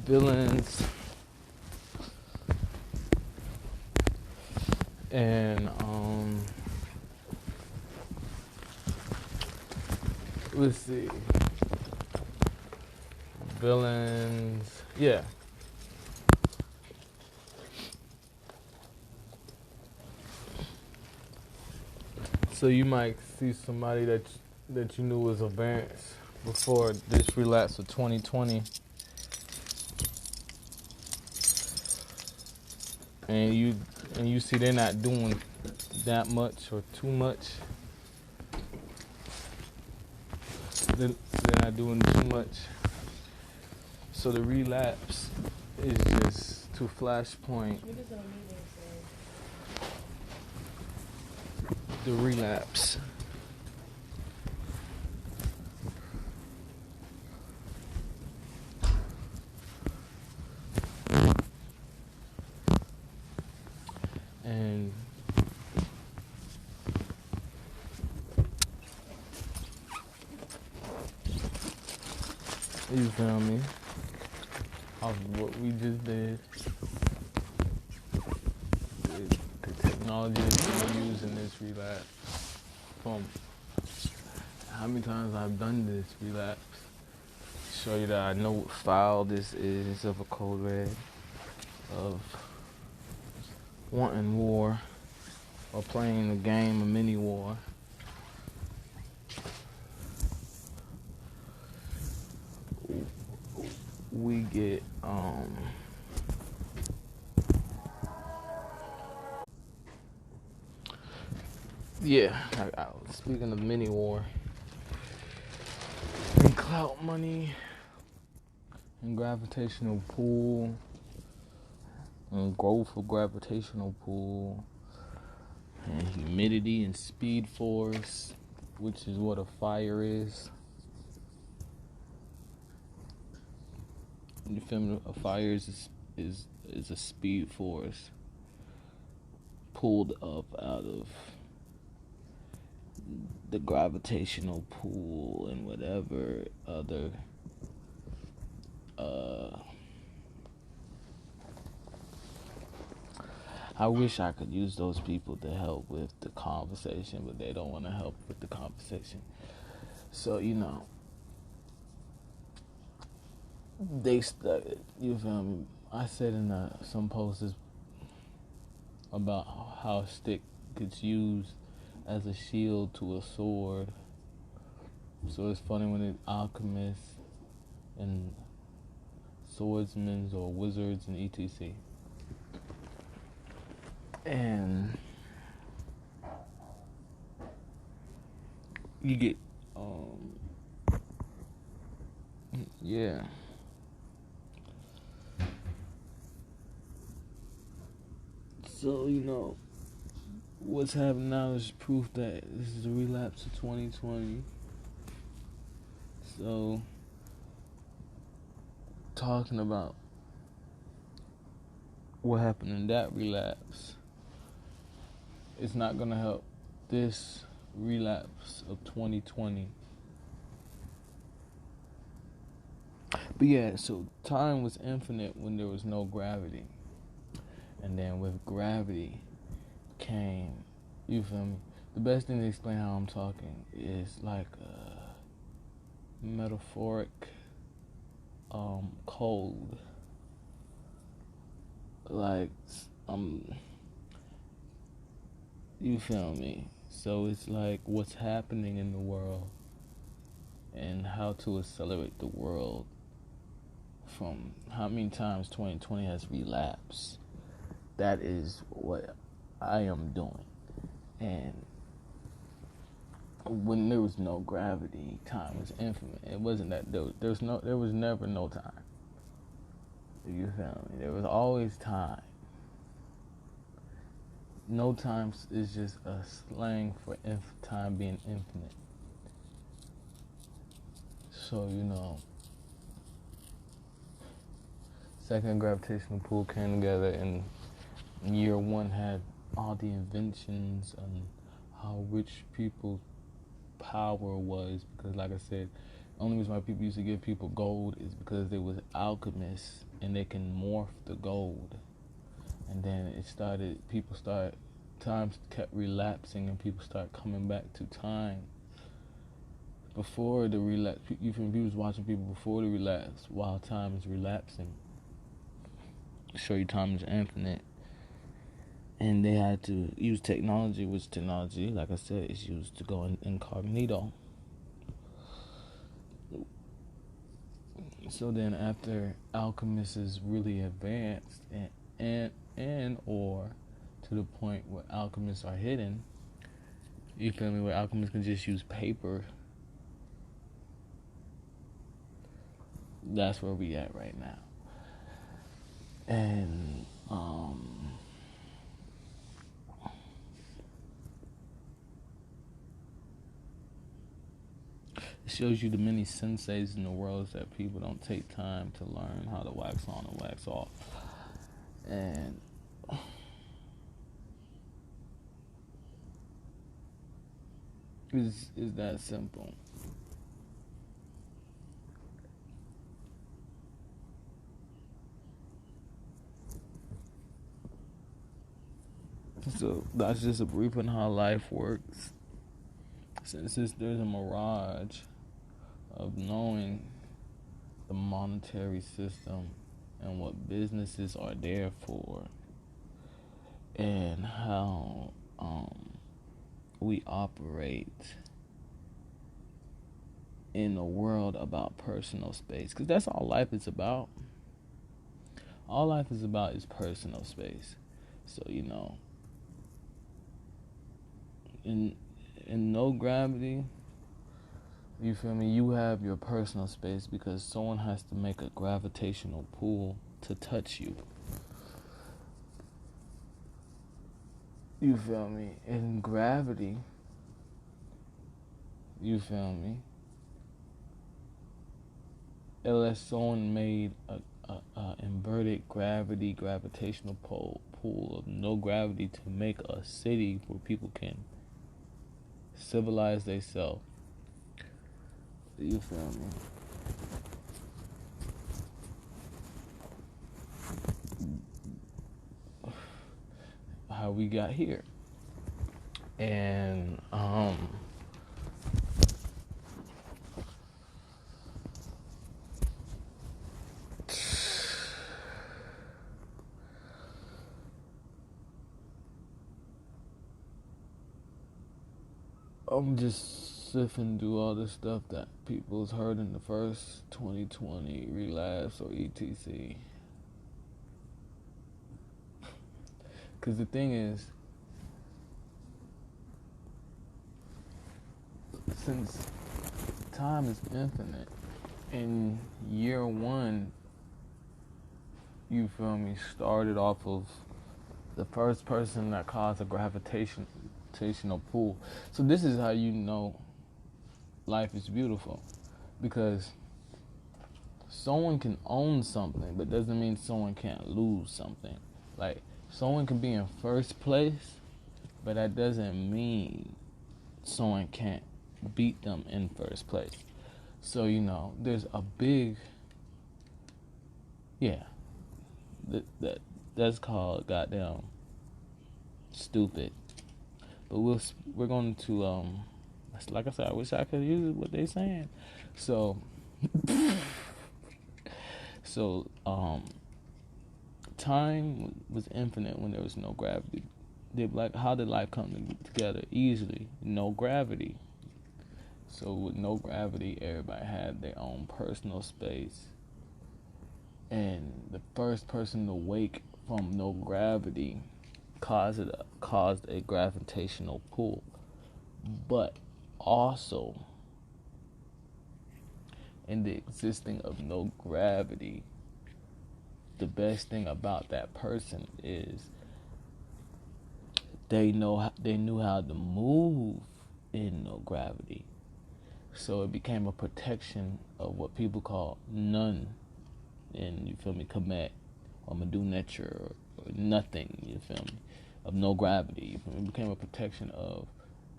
villains, and let's see, villains, yeah. So you might see somebody that you knew was advanced before this relapse of 2020, and you see they're not doing that much or too much. They're not doing too much. So the relapse is just to flashpoint. The relapse. And you feel me? Of what we just did is technology that you use in this relapse. From how many times I've done this relapse. Show you that I know what file this is of a code red, of wanting war, or playing a game, a mini war. We get speaking of mini war and clout money and gravitational pull and growth of gravitational pull and humidity and speed force, which is what a fire is. You feel me? A fire is a speed force pulled up out of the gravitational pull and whatever other I wish I could use those people to help with the conversation, but they don't want to help with the conversation. So, they started, you feel me? I said in some posts about how a stick gets used as a shield to a sword. So it's funny when the alchemists and swordsmen or wizards and etc. And you get yeah. So, what's happening now is proof that this is a relapse of 2020. So, talking about what happened in that relapse, it's not going to help this relapse of 2020. But yeah, so time was infinite when there was no gravity. And then with gravity came, you feel me? The best thing to explain how I'm talking is like a metaphoric cold. Like, you feel me? So it's like what's happening in the world and how to accelerate the world from how many times 2020 has relapsed. That is what I am doing. And when there was no gravity, time was infinite. It wasn't that there was never no time. You feel me? There was always time. No time is just a slang for time being infinite. So, second gravitational pull came together, and year one had all the inventions and how rich people's power was. Because, like I said, the only reason why people used to give people gold is because they was alchemists and they can morph the gold. And then times kept relapsing and people started coming back to time. Before the relapse, even people was watching people before the relapse while time is relapsing. Show you time is infinite. And they had to use technology, which technology, like I said, is used to go incognito. So then after alchemists is really advanced and or to the point where alchemists are hidden, you feel me, where alchemists can just use paper, that's where we at right now. And it shows you the many senseis in the world that people don't take time to learn how to wax on and wax off. And is that simple. So that's just a brief on how life works. Since there's a mirage of knowing the monetary system and what businesses are there for, and how we operate in a world about personal space, because that's all life is about. All life is about is personal space. So in no gravity, you feel me, you have your personal space because someone has to make a gravitational pull to touch you. You feel me? In gravity, you feel me, unless someone made a inverted gravitational pool of no gravity to make a city where people can civilize themselves. You feel me? How we got here. And I'm just sifting through all the stuff that people's heard in the first 2020 relapse or etc. Because the thing is, since time is infinite, in year one, you feel me, started off of the first person that caused a gravitational pull. So this is how you know life is beautiful, because someone can own something, but doesn't mean someone can't lose something. Like, someone can be in first place, but that doesn't mean someone can't beat them in first place. So there's a big, that's called goddamn stupid. But we're going to like I said, I wish I could use what they're saying. So time was infinite when there was no gravity. How did life come together? Easily, no gravity. So with no gravity, everybody had their own personal space. And the first person to wake from no gravity caused a gravitational pull. But also, in the existing of no gravity, the best thing about that person is they knew how to move in no gravity. So it became a protection of what people call none, and you feel me, Kemet, or Medu nature, or nothing, you feel me, of no gravity. It became a protection of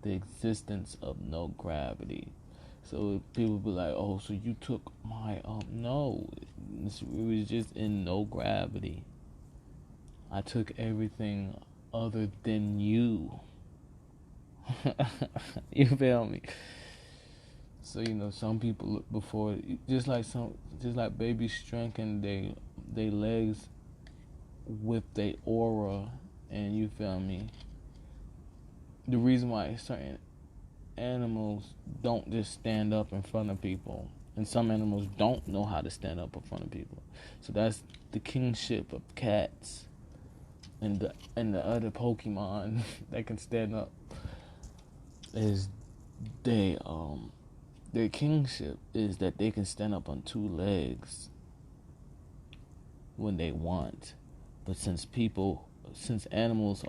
the existence of no gravity. So people be like, oh, so you took my no, it was just in no gravity. I took everything other than you. You feel me? So some people look before, just like babies strengthen they legs with their aura, and you feel me. The reason why certain animals don't just stand up in front of people, and some animals don't know how to stand up in front of people. So that's the kingship of cats and the other Pokemon that can stand up, is their kingship is that they can stand up on two legs when they want. But since animals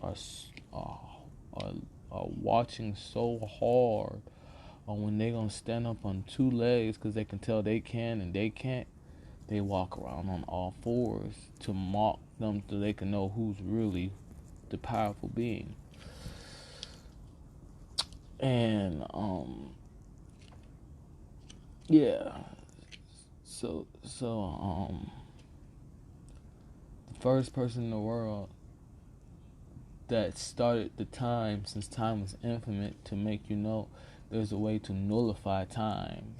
are watching so hard on when they gonna stand up on two legs, because they can tell they can and they can't, they walk around on all fours to mock them so they can know who's really the powerful being. And so the first person in the world that started the time, since time was infinite, to make you know there's a way to nullify time.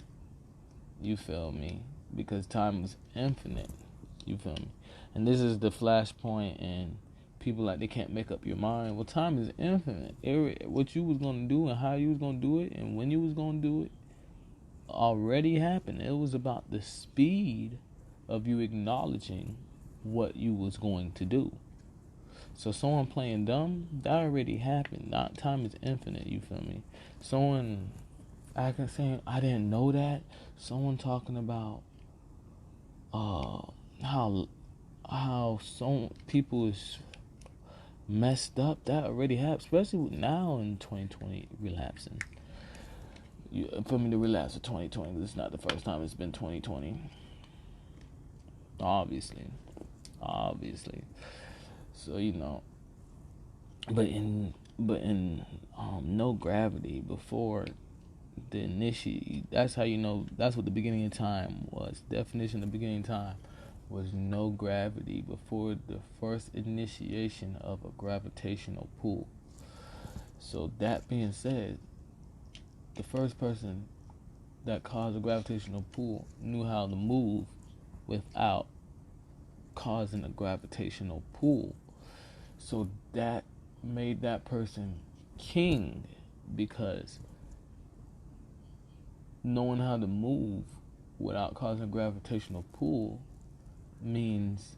You feel me? Because time was infinite. You feel me? And this is the flashpoint, and people like they can't make up your mind. Well, time is infinite. What you was gonna do and how you was gonna do it and when you was gonna do it already happened. It was about the speed of you acknowledging what you was going to do. So someone playing dumb, that already happened. Not time is infinite. You feel me? Someone acting saying I didn't know that. Someone talking about how some people is messed up. That already happened, especially now in 2020 relapsing. For me to relapse to 2020, this is not the first time it's been 2020. Obviously. So but in no gravity before the initiate. That's how you know. That's what the beginning of time was. Definition of the beginning of time was no gravity before the first initiation of a gravitational pull. So that being said, the first person that caused a gravitational pull knew how to move without causing a gravitational pull. So that made that person king, because knowing how to move without causing a gravitational pull means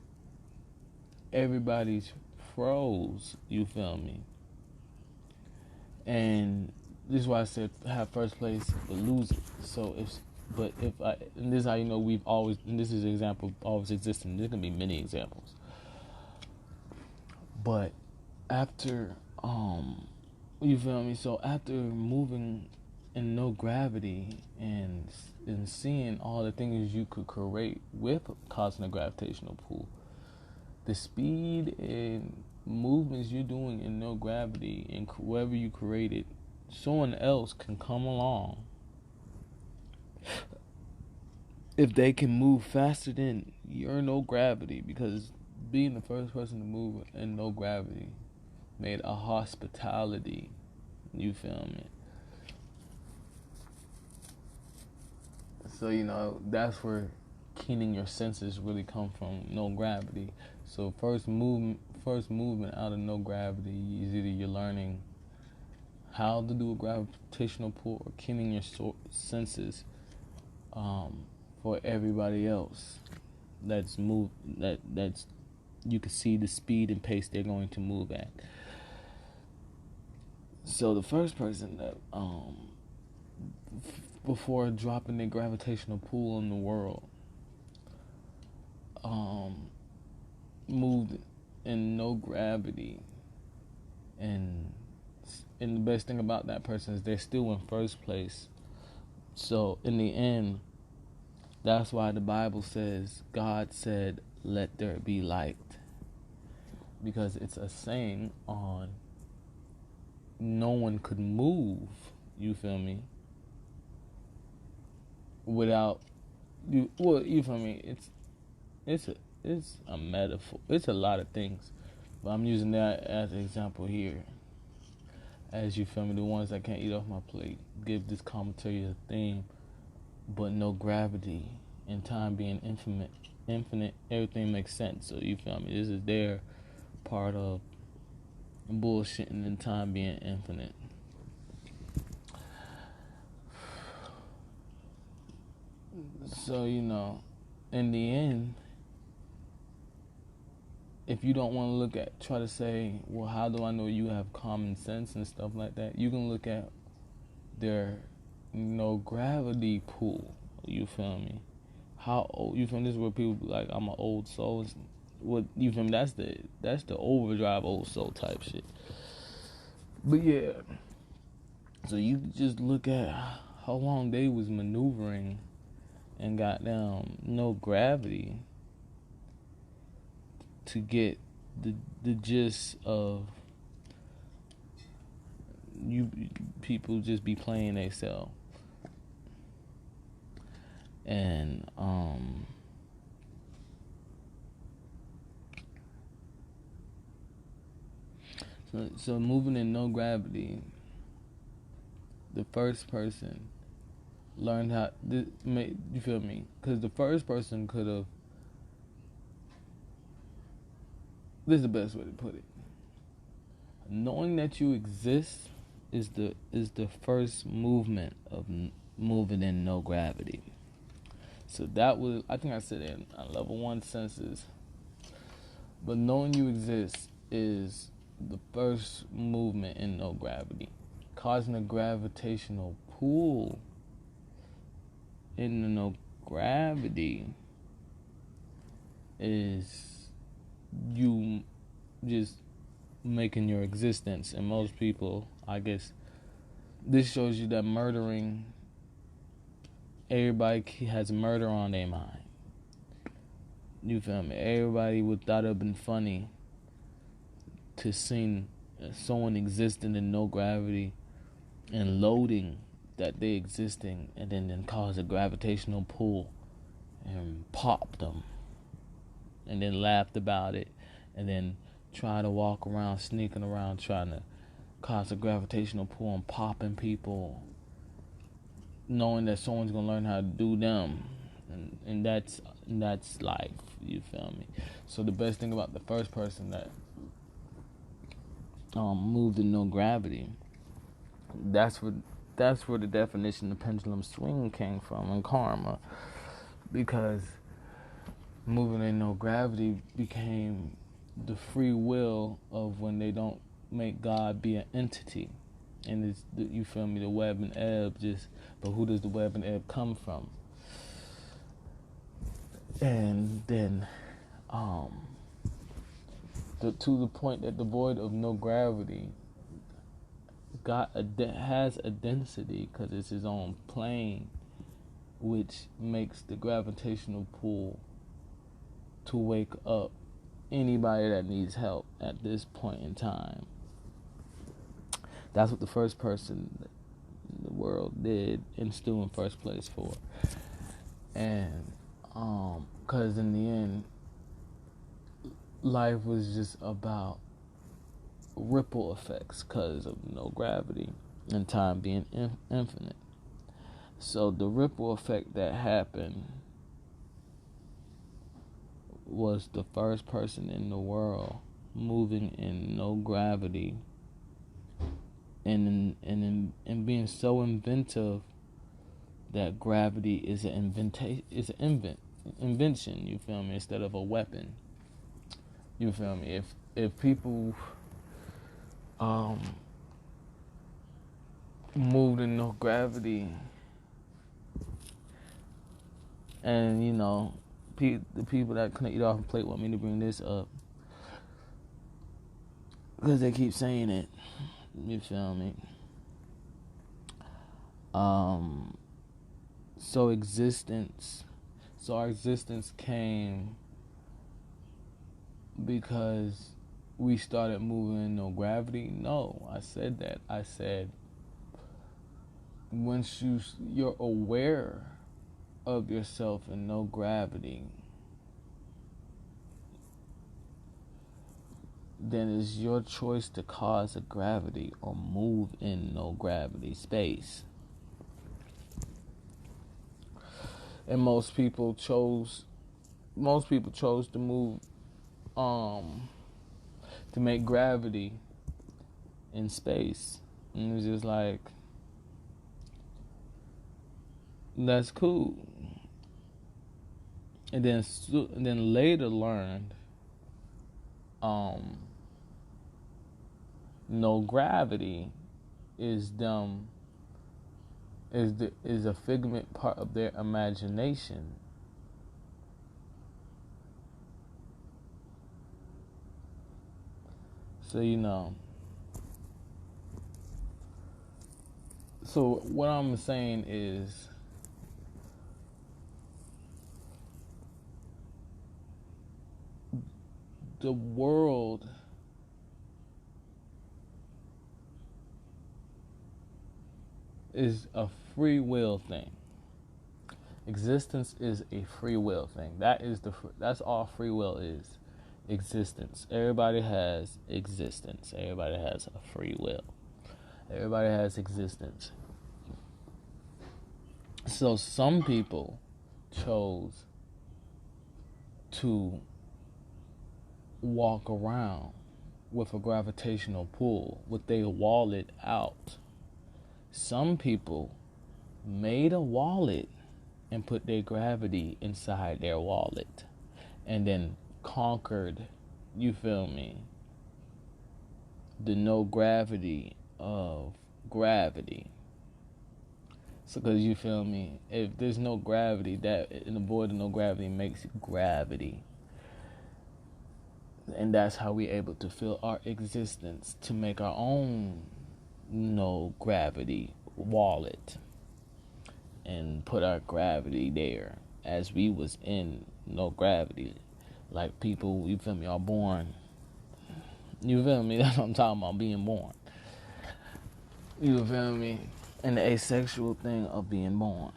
everybody's froze. You feel me? And this is why I said have first place but lose it. So and this is how you know we've always, and this is an example of always existing. There can be many examples. But after you feel me? So after moving in no gravity and seeing all the things you could create with causing a gravitational pull, the speed and movements you're doing in no gravity and wherever you created, someone else can come along. If they can move faster than your no gravity, because being the first person to move in no gravity made a hospitality. You feel me? So that's where keening your senses really come from. No gravity. So first movement out of no gravity is either you're learning how to do a gravitational pull or keening your senses for everybody else that's you can see the speed and pace they're going to move at. So the first person that before dropping their gravitational pull in the world moved in no gravity, and the best thing about that person is they're still in first place. So in the end, that's why the Bible says God said, "Let there be light," because it's a saying on no one could move. You feel me? Without you, well, you feel me? It's a metaphor. It's a lot of things, but I'm using that as an example here. As you feel me, the ones that can't eat off my plate give this commentary a theme, but no gravity and time being infinite, everything makes sense. So you feel me? This is their part of bullshitting and time being infinite. So in the end, if you don't want to try to say, well, how do I know you have common sense and stuff like that? You can look at their no gravity pull. You feel me? How old? You feel me? This is where people be like, I'm an old soul. What you feel me? That's the overdrive old soul type shit. But yeah, so you just look at how long they was maneuvering and got down no gravity to get the gist of you people just be playing themselves. And So moving in no gravity, the first person learned how. You feel me? Because the first person could have. This is the best way to put it. Knowing that you exist is the first movement of moving in no gravity. So that was, I think I said it in level 1 senses. But knowing you exist is the first movement in no gravity, causing a gravitational pull in the no gravity is you just making your existence. And most people, I guess, this shows you that everybody has murder on their mind. You feel me? Everybody would thought it would been funny to see someone existing in no gravity and loading that they existing, and then cause a gravitational pull and pop them, and then laughed about it, and then try to walk around, sneaking around, trying to cause a gravitational pull and popping people, knowing that someone's gonna learn how to do them, and that's life. You feel me? So the best thing about the first person that moved in no gravity, that's where the definition of pendulum swing came from in karma, because moving in no gravity became the free will of when they don't make God be an entity. And it's you feel me, the web and ebb, but who does the web and ebb come from? And then to the point that the void of no gravity has a density because it's his own plane, which makes the gravitational pull to wake up anybody that needs help at this point in time. That's what the first person in the world did and still in first place for. And because in the end, life was just about ripple effects because of no gravity and time being infinite. So the ripple effect that happened was the first person in the world moving in no gravity and being so inventive that gravity is an invention, you feel me, instead of a weapon. You feel me? If people moved in no gravity, and you know, the people that couldn't eat off a plate want me to bring this up because they keep saying it. You feel me? So our existence came because we started moving in no gravity. No, I said that. I said once you're aware of yourself in no gravity, then it's your choice to cause a gravity or move in no gravity space. And most people chose to move to make gravity in space. And it was just like, that's cool. And then later learned no gravity is a figment part of their imagination. So so what I'm saying is the world is a free will thing. Existence is a free will thing. That's all free will is. existence. Everybody has existence. Everybody has a free will. Everybody has existence. So some people chose to walk around with a gravitational pull with their wallet out. Some people made a wallet and put their gravity inside their wallet and then conquered, you feel me, the no gravity of gravity. So, because you feel me, if there's no gravity, that in the void of no gravity makes gravity. And that's how we're able to feel our existence, to make our own no gravity wallet and put our gravity there as we was in no gravity. Like people, you feel me, are born. You feel me? That's what I'm talking about, being born. You feel me? And the asexual thing of being born.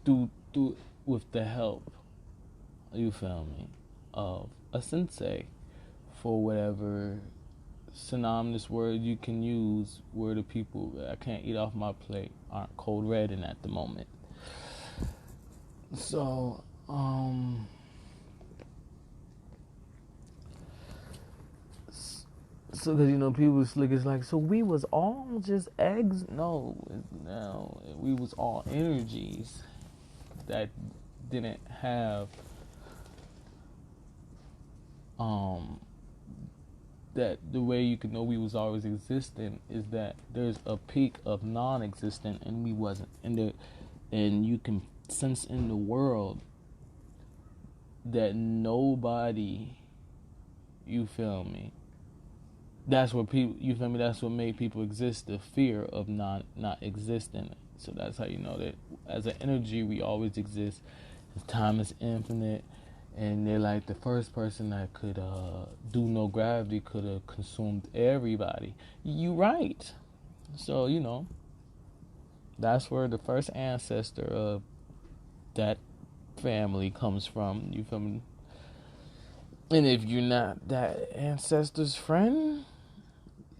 Through with the help, you feel me, of a sensei, for whatever synonymous word you can use, where the people that I can't eat off my plate aren't cold red in at the moment. So, so because you know people slick is like, so we was all just eggs? No, we was all energies that didn't have that the way you can know we was always existent is that there's a peak of non-existent and we wasn't, and you can sense in the world that nobody, you feel me, that's what people, you feel me, that's what made people exist, the fear of not existing. So that's how you know that as an energy we always exist. Time is infinite. And they're like, the first person that could do no gravity could have consumed everybody. You right. So, you know, that's where the first ancestor of that family comes from. You feel me? And if you're not that ancestor's friend,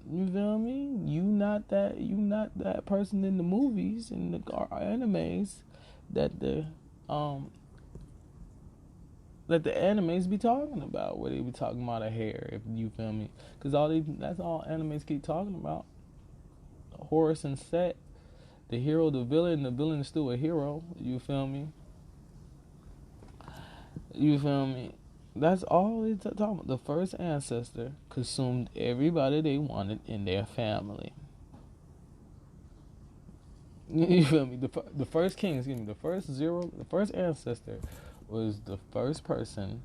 you feel me? You not that person in the movies, in the animes that the animes be talking about, where they be talking about a hair, if you feel me, because that's all animes keep talking about. Horus and Set, the hero, the villain is still a hero. You feel me? That's all they talking about. The first ancestor consumed everybody they wanted in their family. You feel me? The first king, the first ancestor was the first person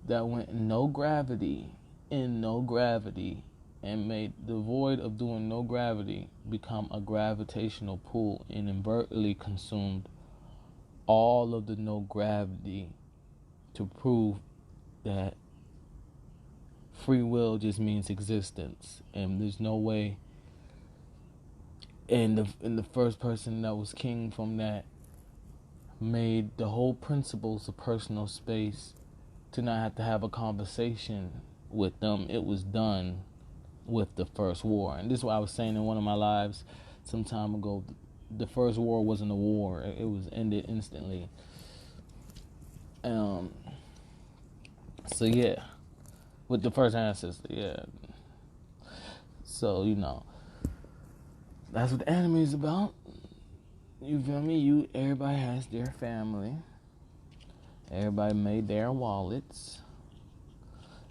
that went in no gravity, and made the void of doing no gravity become a gravitational pull and inadvertently consumed all of the no gravity, to prove that free will just means existence, and there's no way. And the first person that was king from that made the whole principles of personal space to not have to have a conversation with them. It was done with the first war. And this is what I was saying in one of my lives some time ago. The first war wasn't a war. It was ended instantly. So yeah, with the first ancestor, yeah. So, you know, that's what the anime is about. You feel me? Everybody has their family. Everybody made their wallets.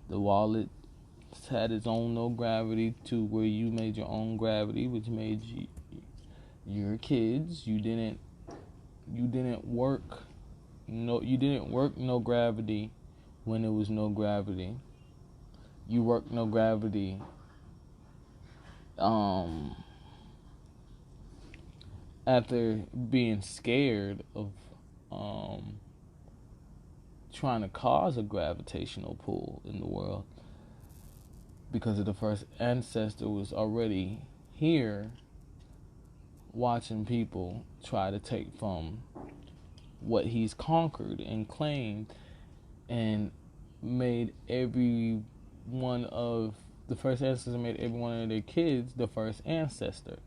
The wallet had its own no gravity, to where you made your own gravity, which made your kids. You didn't work no gravity when it was no gravity. You worked no gravity after being scared of trying to cause a gravitational pull in the world, because of the first ancestor was already here watching people try to take from what he's conquered and claimed, and made every one of the first ancestor made every one of their kids the first ancestor,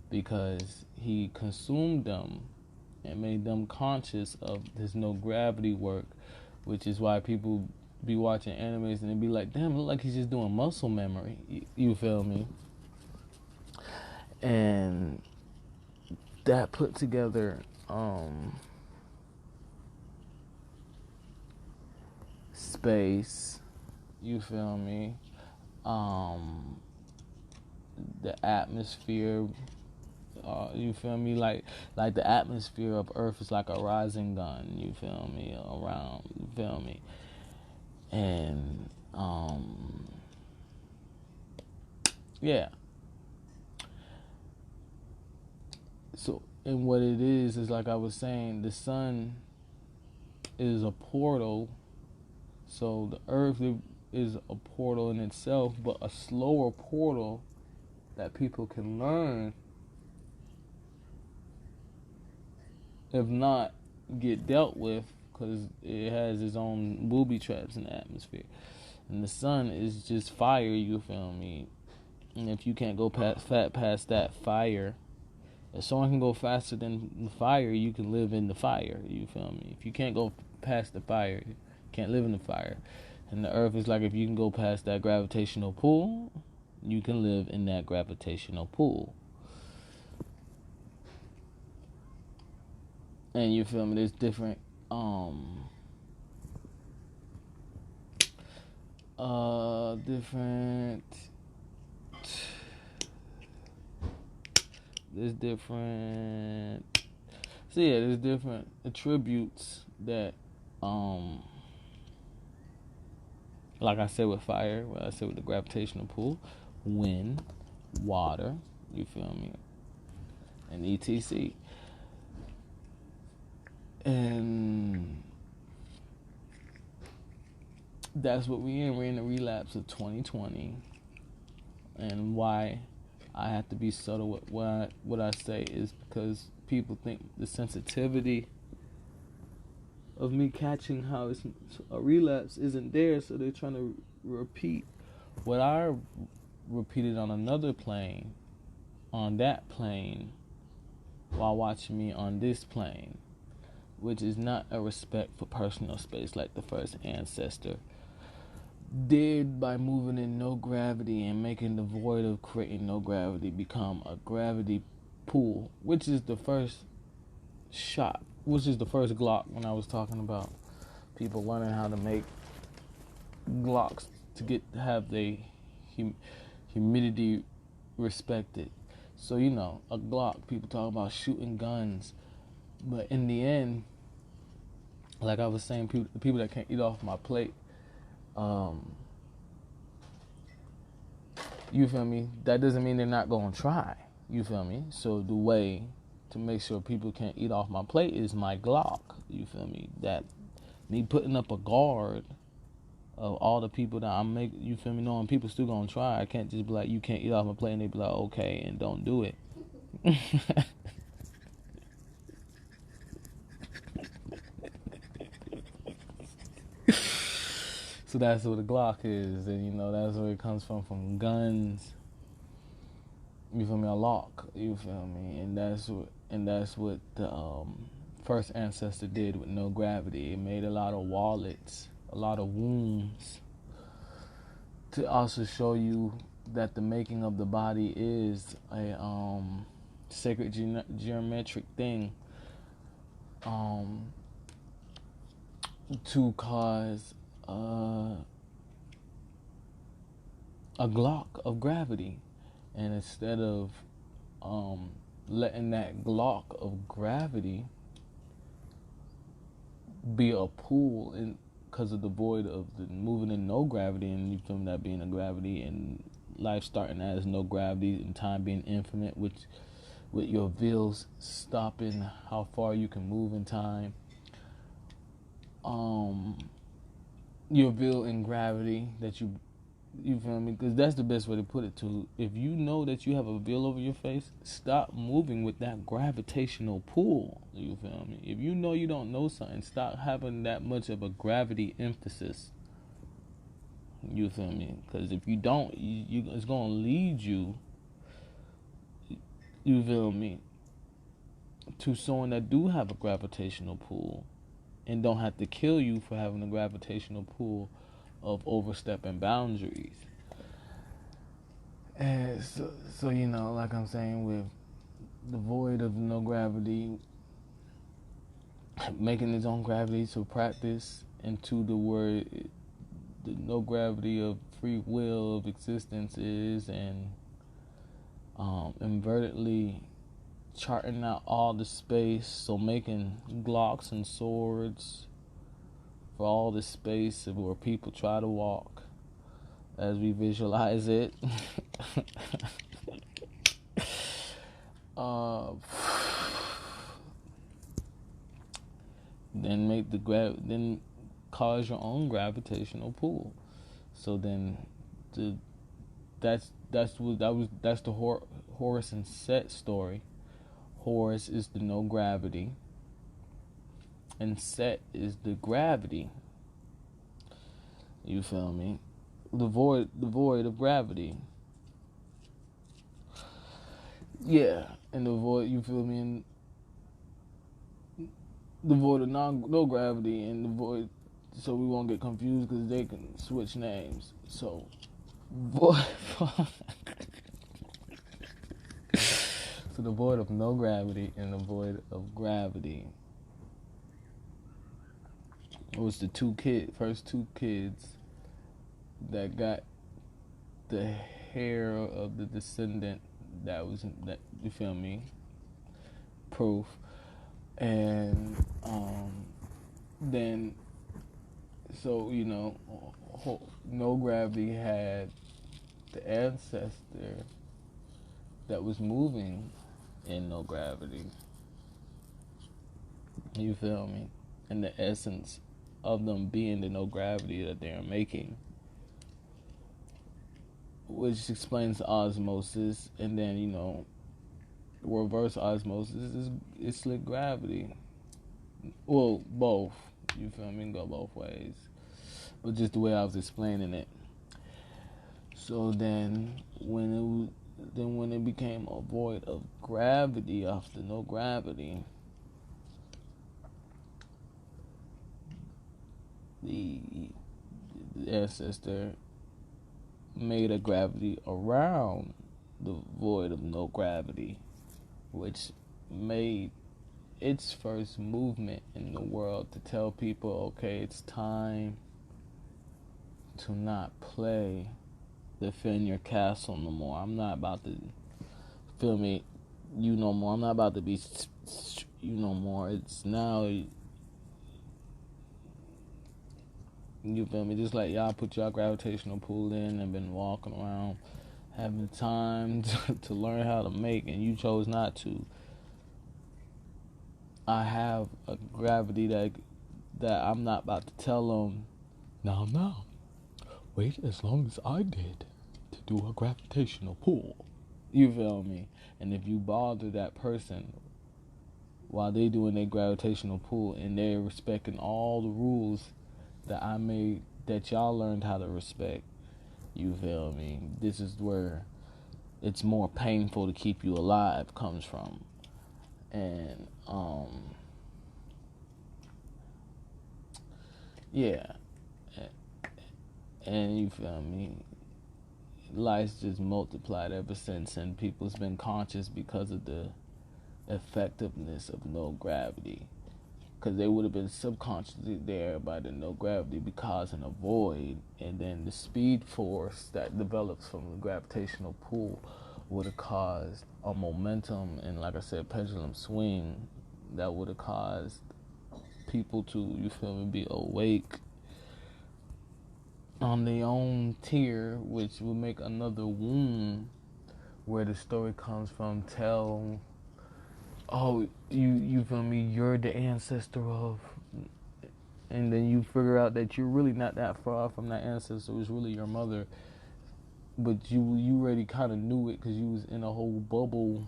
because he consumed them and made them conscious of this no gravity work, which is why people be watching animes and they be like, damn, look like he's just doing muscle memory. You feel me? And that put together space, you feel me? The atmosphere, you feel me? Like the atmosphere of Earth is like a rising gun, you feel me? Around, you feel me? And yeah. So, and what it is like I was saying, the sun is a portal. So the Earth is a portal in itself, but a slower portal that people can learn, if not get dealt with, because it has its own booby traps in the atmosphere. And the sun is just fire, you feel me? And if you can't go past that fire, if someone can go faster than the fire, you can live in the fire, you feel me? If you can't go past the fire, you can't live in the fire. And the Earth is like, if you can go past that gravitational pull, you can live in that gravitational pull. And you feel me? There's different there's different attributes that like I said with fire, what I said with the gravitational pull, wind, water, you feel me, and etc. And that's what we're in. We're in the relapse of 2020. And why I have to be subtle with what I say is because people think the sensitivity of me catching how it's a relapse isn't there, so they're trying to repeat what I repeated on another plane, on that plane, while watching me on this plane, which is not a respect for personal space like the first ancestor did by moving in no gravity and making the void of creating no gravity become a gravity pool, which is the first shot, which is the first Glock when I was talking about people learning how to make Glocks to have the humidity respected. So, you know, a Glock, people talk about shooting guns, but in the end, like I was saying, people that can't eat off my plate, you feel me? That doesn't mean they're not going to try. You feel me? So the way to make sure people can't eat off my plate is my Glock. You feel me? That me putting up a guard of all the people that I'm making, you feel me? Knowing people still going to try. I can't just be like, you can't eat off my plate, and they be like, okay, and don't do it. So that's what a Glock is, and you know that's where it comes from guns. You feel me? A lock. You feel me? And that's what the first ancestor did with no gravity. It made a lot of wallets, a lot of wombs, to also show you that the making of the body is a sacred geometric thing, to cause a Glock of gravity. And instead of letting that Glock of gravity be a pool, because of the void of the moving in no gravity, and you feel that being a gravity, and life starting as no gravity, and time being infinite, which with your veils stopping how far you can move in time. Your veil in gravity that you You feel me? Because that's the best way to put it too. If you know that you have a veil over your face, stop moving with that gravitational pull. You feel me? If you know you don't know something, stop having that much of a gravity emphasis. You feel me? Because if you don't, it's gonna lead you. You feel me? To someone that do have a gravitational pull, and don't have to kill you for having a gravitational pull of overstepping boundaries. And so you know, like I'm saying, with the void of no gravity, making its own gravity to practice into the word, the no gravity of free will of existence is, and invertedly charting out all the space, so making glocks and swords for all the space where people try to walk as we visualize it. Then then cause your own gravitational pull. So then that's the Horus and Set story. Horus is the no gravity, and Set is the gravity. You feel me? The void of gravity. Yeah, and the void. You feel me? And the void of no gravity, and the void. So we won't get confused because they can switch names. So void. So the void of no gravity and the void of gravity. It was the first two kids that got the hair of the descendant that you feel me, proof. And then so you know, no gravity had the ancestor that was moving in no gravity. You feel me? And the essence of them being the no gravity that they're making, which explains osmosis. And then you know, reverse osmosis is slick gravity. Well, both. You feel me? Go both ways. But just the way I was explaining it. So then when it became a void of gravity after no gravity, the ancestor made a gravity around the void of no gravity, which made its first movement in the world to tell people, okay, it's time to not play defend your castle no more. I'm not about to, feel me, you no more. I'm not about to be you no more. It's now, you feel me? Just like y'all put y'all gravitational pull in and been walking around having time to learn how to make, and you chose not to. I have a gravity that I'm not about to tell them, now, wait as long as I did to do a gravitational pull. You feel me? And if you bother that person while they doing their gravitational pull and they're respecting all the rules that I made, that y'all learned how to respect, you feel me? This is where it's more painful to keep you alive comes from. And yeah, and you feel me, life's just multiplied ever since, and people's been conscious because of the effectiveness of no gravity, because they would have been subconsciously there by the no gravity because in a void, and then the speed force that develops from the gravitational pull would have caused a momentum and, like I said, pendulum swing that would have caused people to, you feel me, be awake on their own tier, which will make another womb where the story comes from tell, oh, you feel me, you're the ancestor of, and then you figure out that you're really not that far from that ancestor. It's really your mother, but you already kind of knew it because you was in a whole bubble,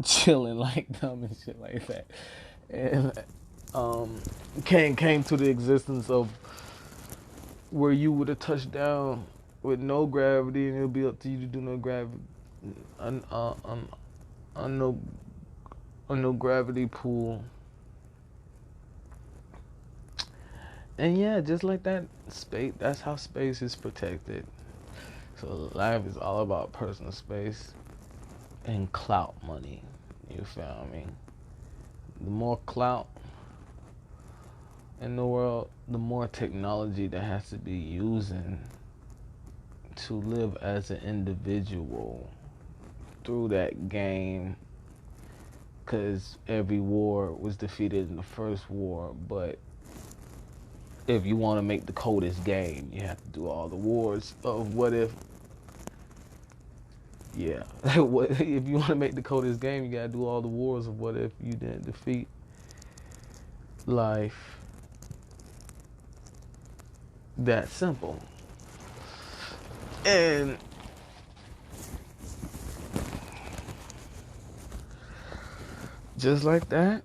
chilling like them and shit like that, and came to the existence of where you would have touched down with no gravity, and it'll be up to you to do no gravity, on no gravity pool. And yeah, just like that, space. That's how space is protected. So life is all about personal space and clout money. You feel me? The more clout in the world, the more technology that has to be using to live as an individual through that game. Because every war was defeated in the first war, but if you want to make the coldest game, you have to do all the wars of what if. Yeah, if you want to make the coldest game, you gotta do all the wars of what if you didn't defeat life. That simple. And just like that,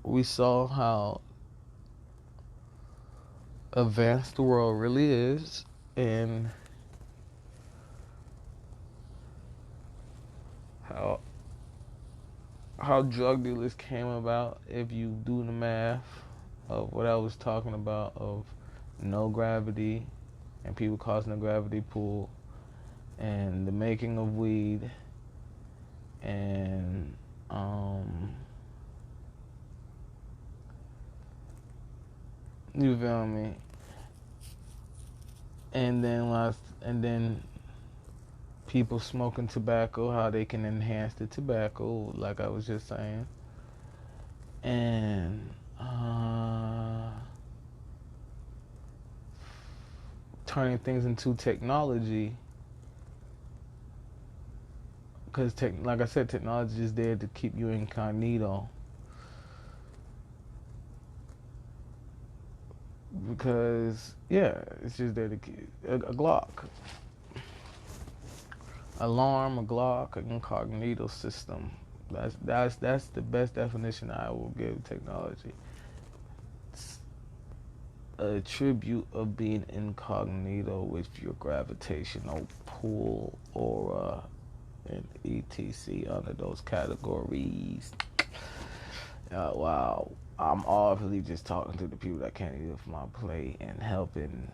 we saw how advanced the world really is, and how drug dealers came about. If you do the math of what I was talking about, of no gravity and people causing a gravity pool, and the making of weed, and you feel me? And then people smoking tobacco, how they can enhance the tobacco, like I was just saying, and turning things into technology. Because, like I said, technology is there to keep you incognito. Because, yeah, it's just there to keep a Glock. Alarm, a Glock, an incognito system. That's the best definition I will give technology. It's a tribute of being incognito with your gravitational pull, aura, and etc. under those categories. Wow, I'm obviously just talking to the people that can't eat off my plate and helping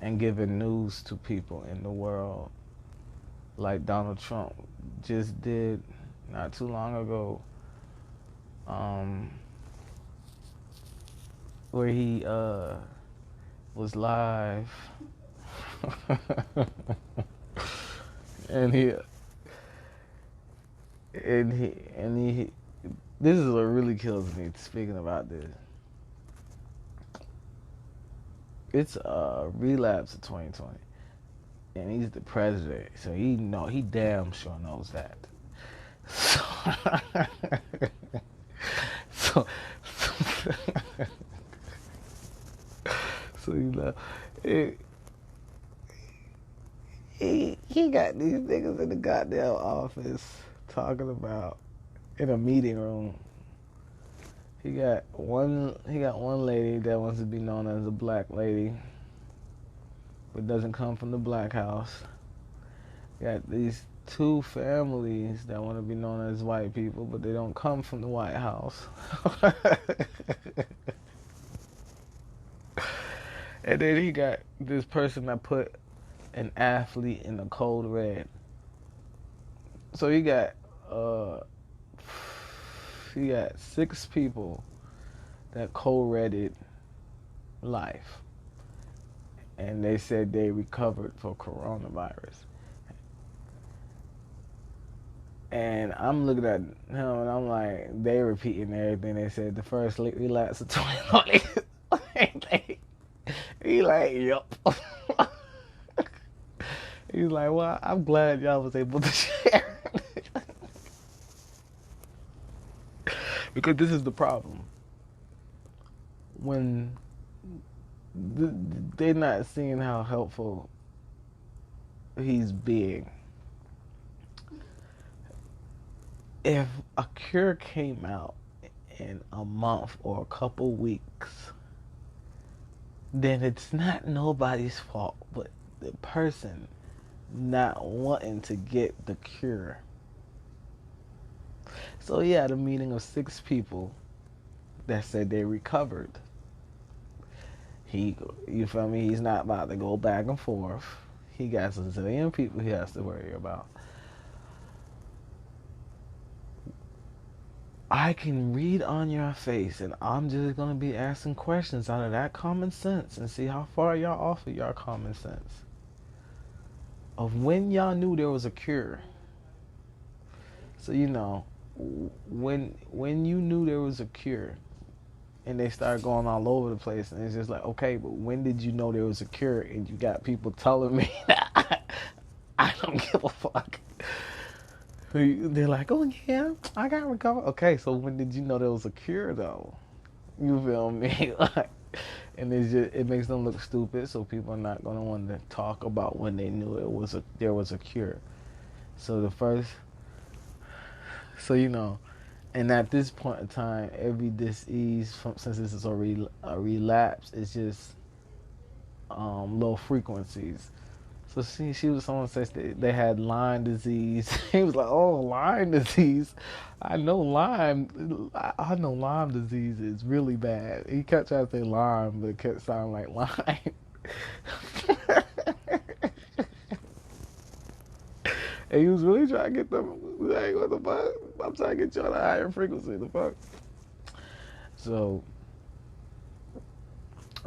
and giving news to people in the world, like Donald Trump just did not too long ago, where he was live and he this is what really kills me, speaking about this. It's a relapse of 2020, and he's the president, so he damn sure knows that. So, so you know, he got these niggas in the goddamn office talking about, in a meeting room. He got one lady that wants to be known as a black lady, but doesn't come from the black house. Got these two families that want to be known as white people, but they don't come from the White House. And then he got this person that put an athlete in the code red. So he got 6 people that co-redded life, and they said they recovered for coronavirus. And I'm looking at him and I'm like, they repeating everything they said. The first relapse of 2020. He like, yup. He's like, well, I'm glad y'all was able to share. Because this is the problem. When they're not seeing how helpful he's being. If a cure came out in a month or a couple weeks, then it's not nobody's fault but the person not wanting to get the cure. So he had a meeting of 6 people that said they recovered. You feel me? He's not about to go back and forth. He got a zillion people he has to worry about. I can read on your face, and I'm just gonna be asking questions out of that common sense and see how far y'all off of your common sense of when y'all knew there was a cure. So when you knew there was a cure, and they started going all over the place, and it's just like, okay, but when did you know there was a cure? And you got people telling me that I don't give a fuck. They're like, oh yeah, I got recovered. Okay, so when did you know there was a cure though? You feel me? And it makes them look stupid, so people are not gonna want to talk about when they knew there was a cure. So the first, so and at this point in time, every disease since this is already a relapse, it's just low frequencies. So she was someone says they had Lyme disease. He was like, "Oh, Lyme disease. I know Lyme. I know Lyme disease is really bad." He kept trying to say Lyme, but it kept sounding like Lyme. And he was really trying to get them. Like, what the fuck? I'm trying to get you on a higher frequency. The fuck. So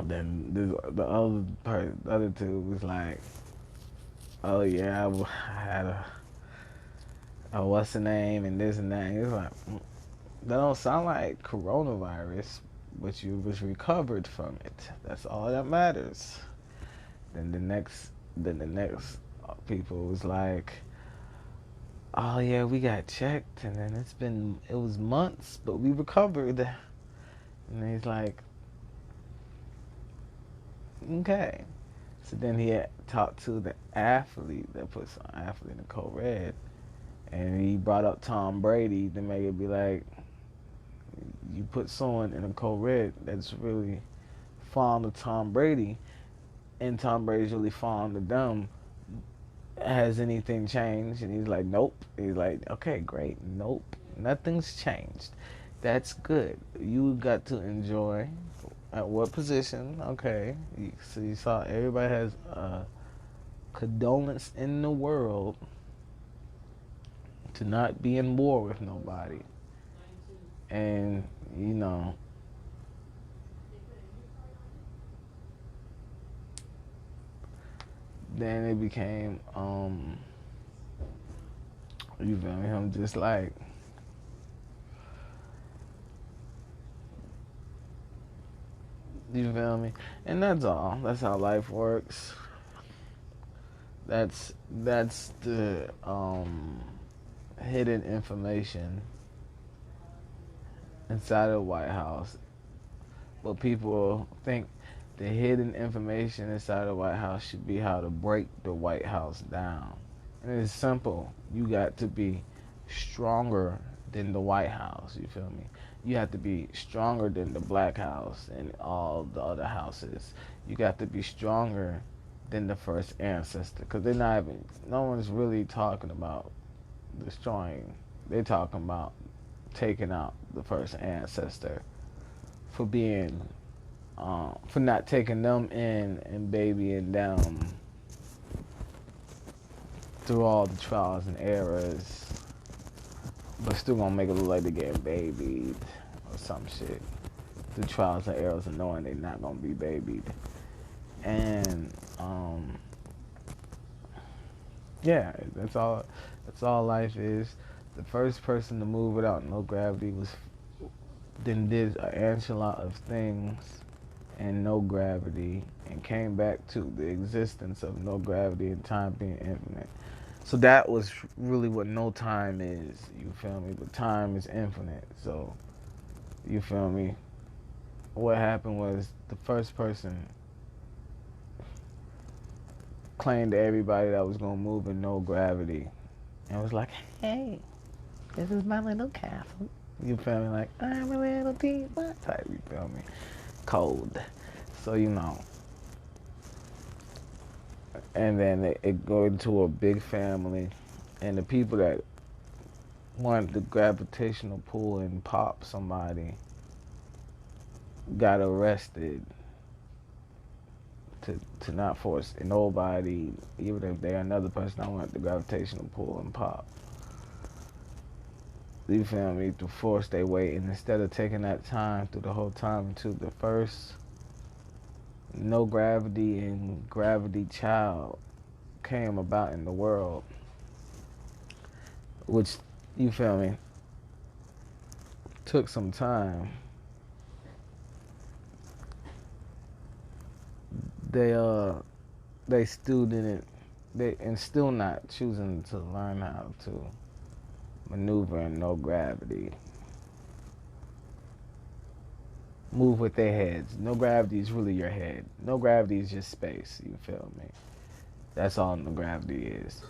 then the other part, the other two was like, "Oh yeah, I had a what's the name and this and that." And it's like, that don't sound like coronavirus, but you was recovered from it. That's all that matters. Then the next people was like, "Oh yeah, we got checked, and then it was months, but we recovered." And he's like, "Okay." So then he had talked to the athlete that put some athlete in code red, and he brought up Tom Brady to make it be like, you put someone in a code red that's really fond of Tom Brady, and Tom Brady's really fond of them. Has anything changed? And he's like, nope. He's like, okay, great. Nope. Nothing's changed. That's good. You got to enjoy. At what position? Okay. So you saw everybody has a condolence in the world to not be in war with nobody. And, then it became, you feel me? I'm just like, you feel me? And that's all. That's how life works. That's the hidden information inside of the White House. But people think the hidden information inside of the White House should be how to break the White House down. And it's simple. You got to be stronger than the White House. You feel me? You have to be stronger than the Black House and all the other houses. You got to be stronger than the first ancestor. Because no one's really talking about destroying. They're talking about taking out the first ancestor for being, for not taking them in and babying them through all the trials and errors, but still gonna make it look like they're getting babied or some shit. The trials and errors of knowing they're not gonna be babied. And yeah, that's all life is. The first person to move without no gravity then did an enchilada of things and no gravity, and came back to the existence of no gravity and time being infinite. So that was really what no time is, you feel me? But time is infinite. So, you feel me? What happened was the first person claimed to everybody that was gonna move in no gravity, and was like, "Hey, this is my little castle." You feel me? Like, I'm a little diva type. You feel me? Cold. So and then it go into a big family, and the people that wanted the gravitational pull and pop somebody got arrested to not force nobody, even if they're another person, I want the gravitational pull and pop. You feel me? To force their way, and instead of taking that time through the whole time into the first no gravity and gravity child came about in the world, which, you feel me, took some time. They still didn't, and still not choosing to learn how to maneuver in no gravity. Move with their heads. No gravity is really your head. No gravity is just space, you feel me? That's all no gravity is.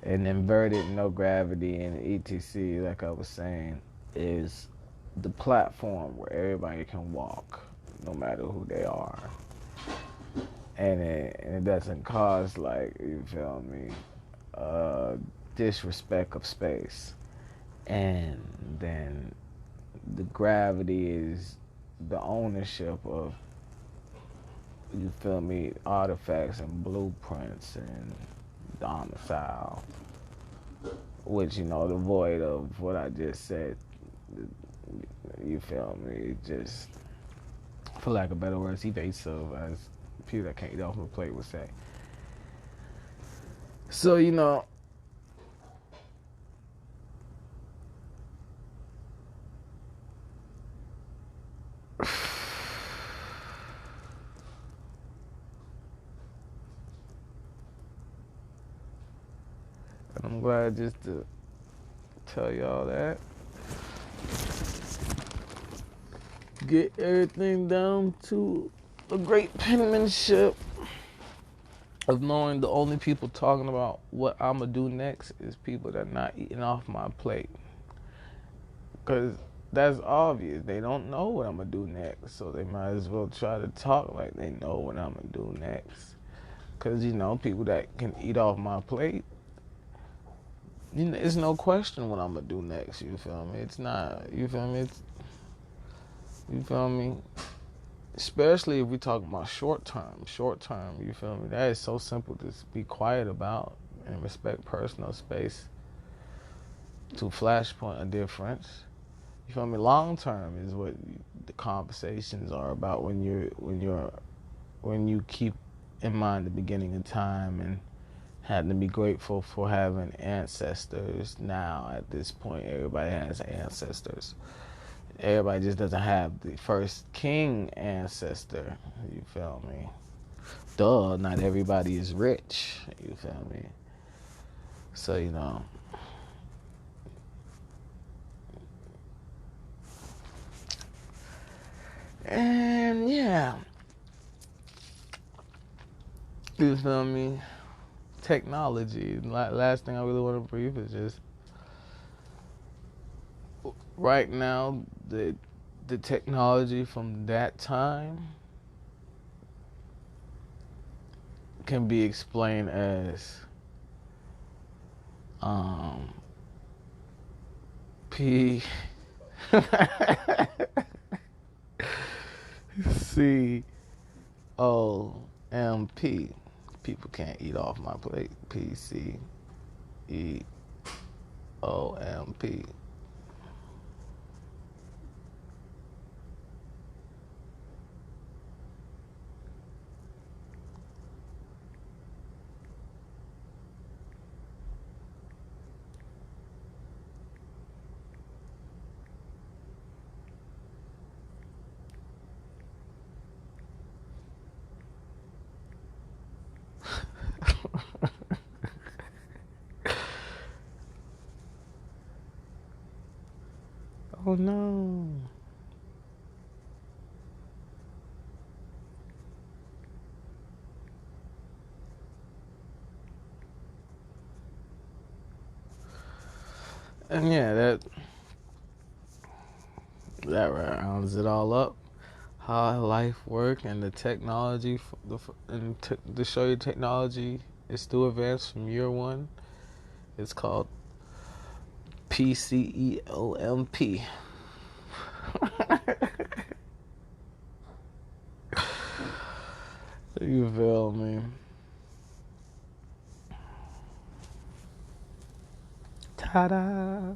And inverted no gravity and ETC, like I was saying, is the platform where everybody can walk, no matter who they are. And it doesn't cause, like, you feel me, disrespect of space. And then the gravity is the ownership of, you feel me, artifacts and blueprints and domicile, which, the void of what I just said, you feel me, just, for lack of better words, evasive, as people that can't eat off a plate would say. So, and I'm glad just to tell y'all that. Get everything down to a great penmanship of knowing the only people talking about what I'm going to do next is people that are not eating off my plate. Because that's obvious. They don't know what I'm going to do next. So they might as well try to talk like they know what I'm going to do next. Because, people that can eat off my plate, it's no question what I'm going to do next. You feel me? It's not. You feel me? You feel me? Especially if we talk about short term, you feel me? That is so simple to be quiet about and respect personal space to flashpoint a difference. You feel me? Long term is what the conversations are about when you keep in mind the beginning of time and having to be grateful for having ancestors. Now at this point, everybody has ancestors. Everybody just doesn't have the first king ancestor, you feel me? Duh, not everybody is rich, you feel me? So, and yeah, you feel me? Technology. Last thing I really want to brief is just right now, the technology from that time can be explained as P.C.E.O.M.P. People can't eat off my plate. P.C.E.O.M.P. Oh no. And yeah, that rounds it all up. How life work and the technology, to show you technology is still advanced from year one. It's called P.C.E.O.M.P. You feel me? Ta-da!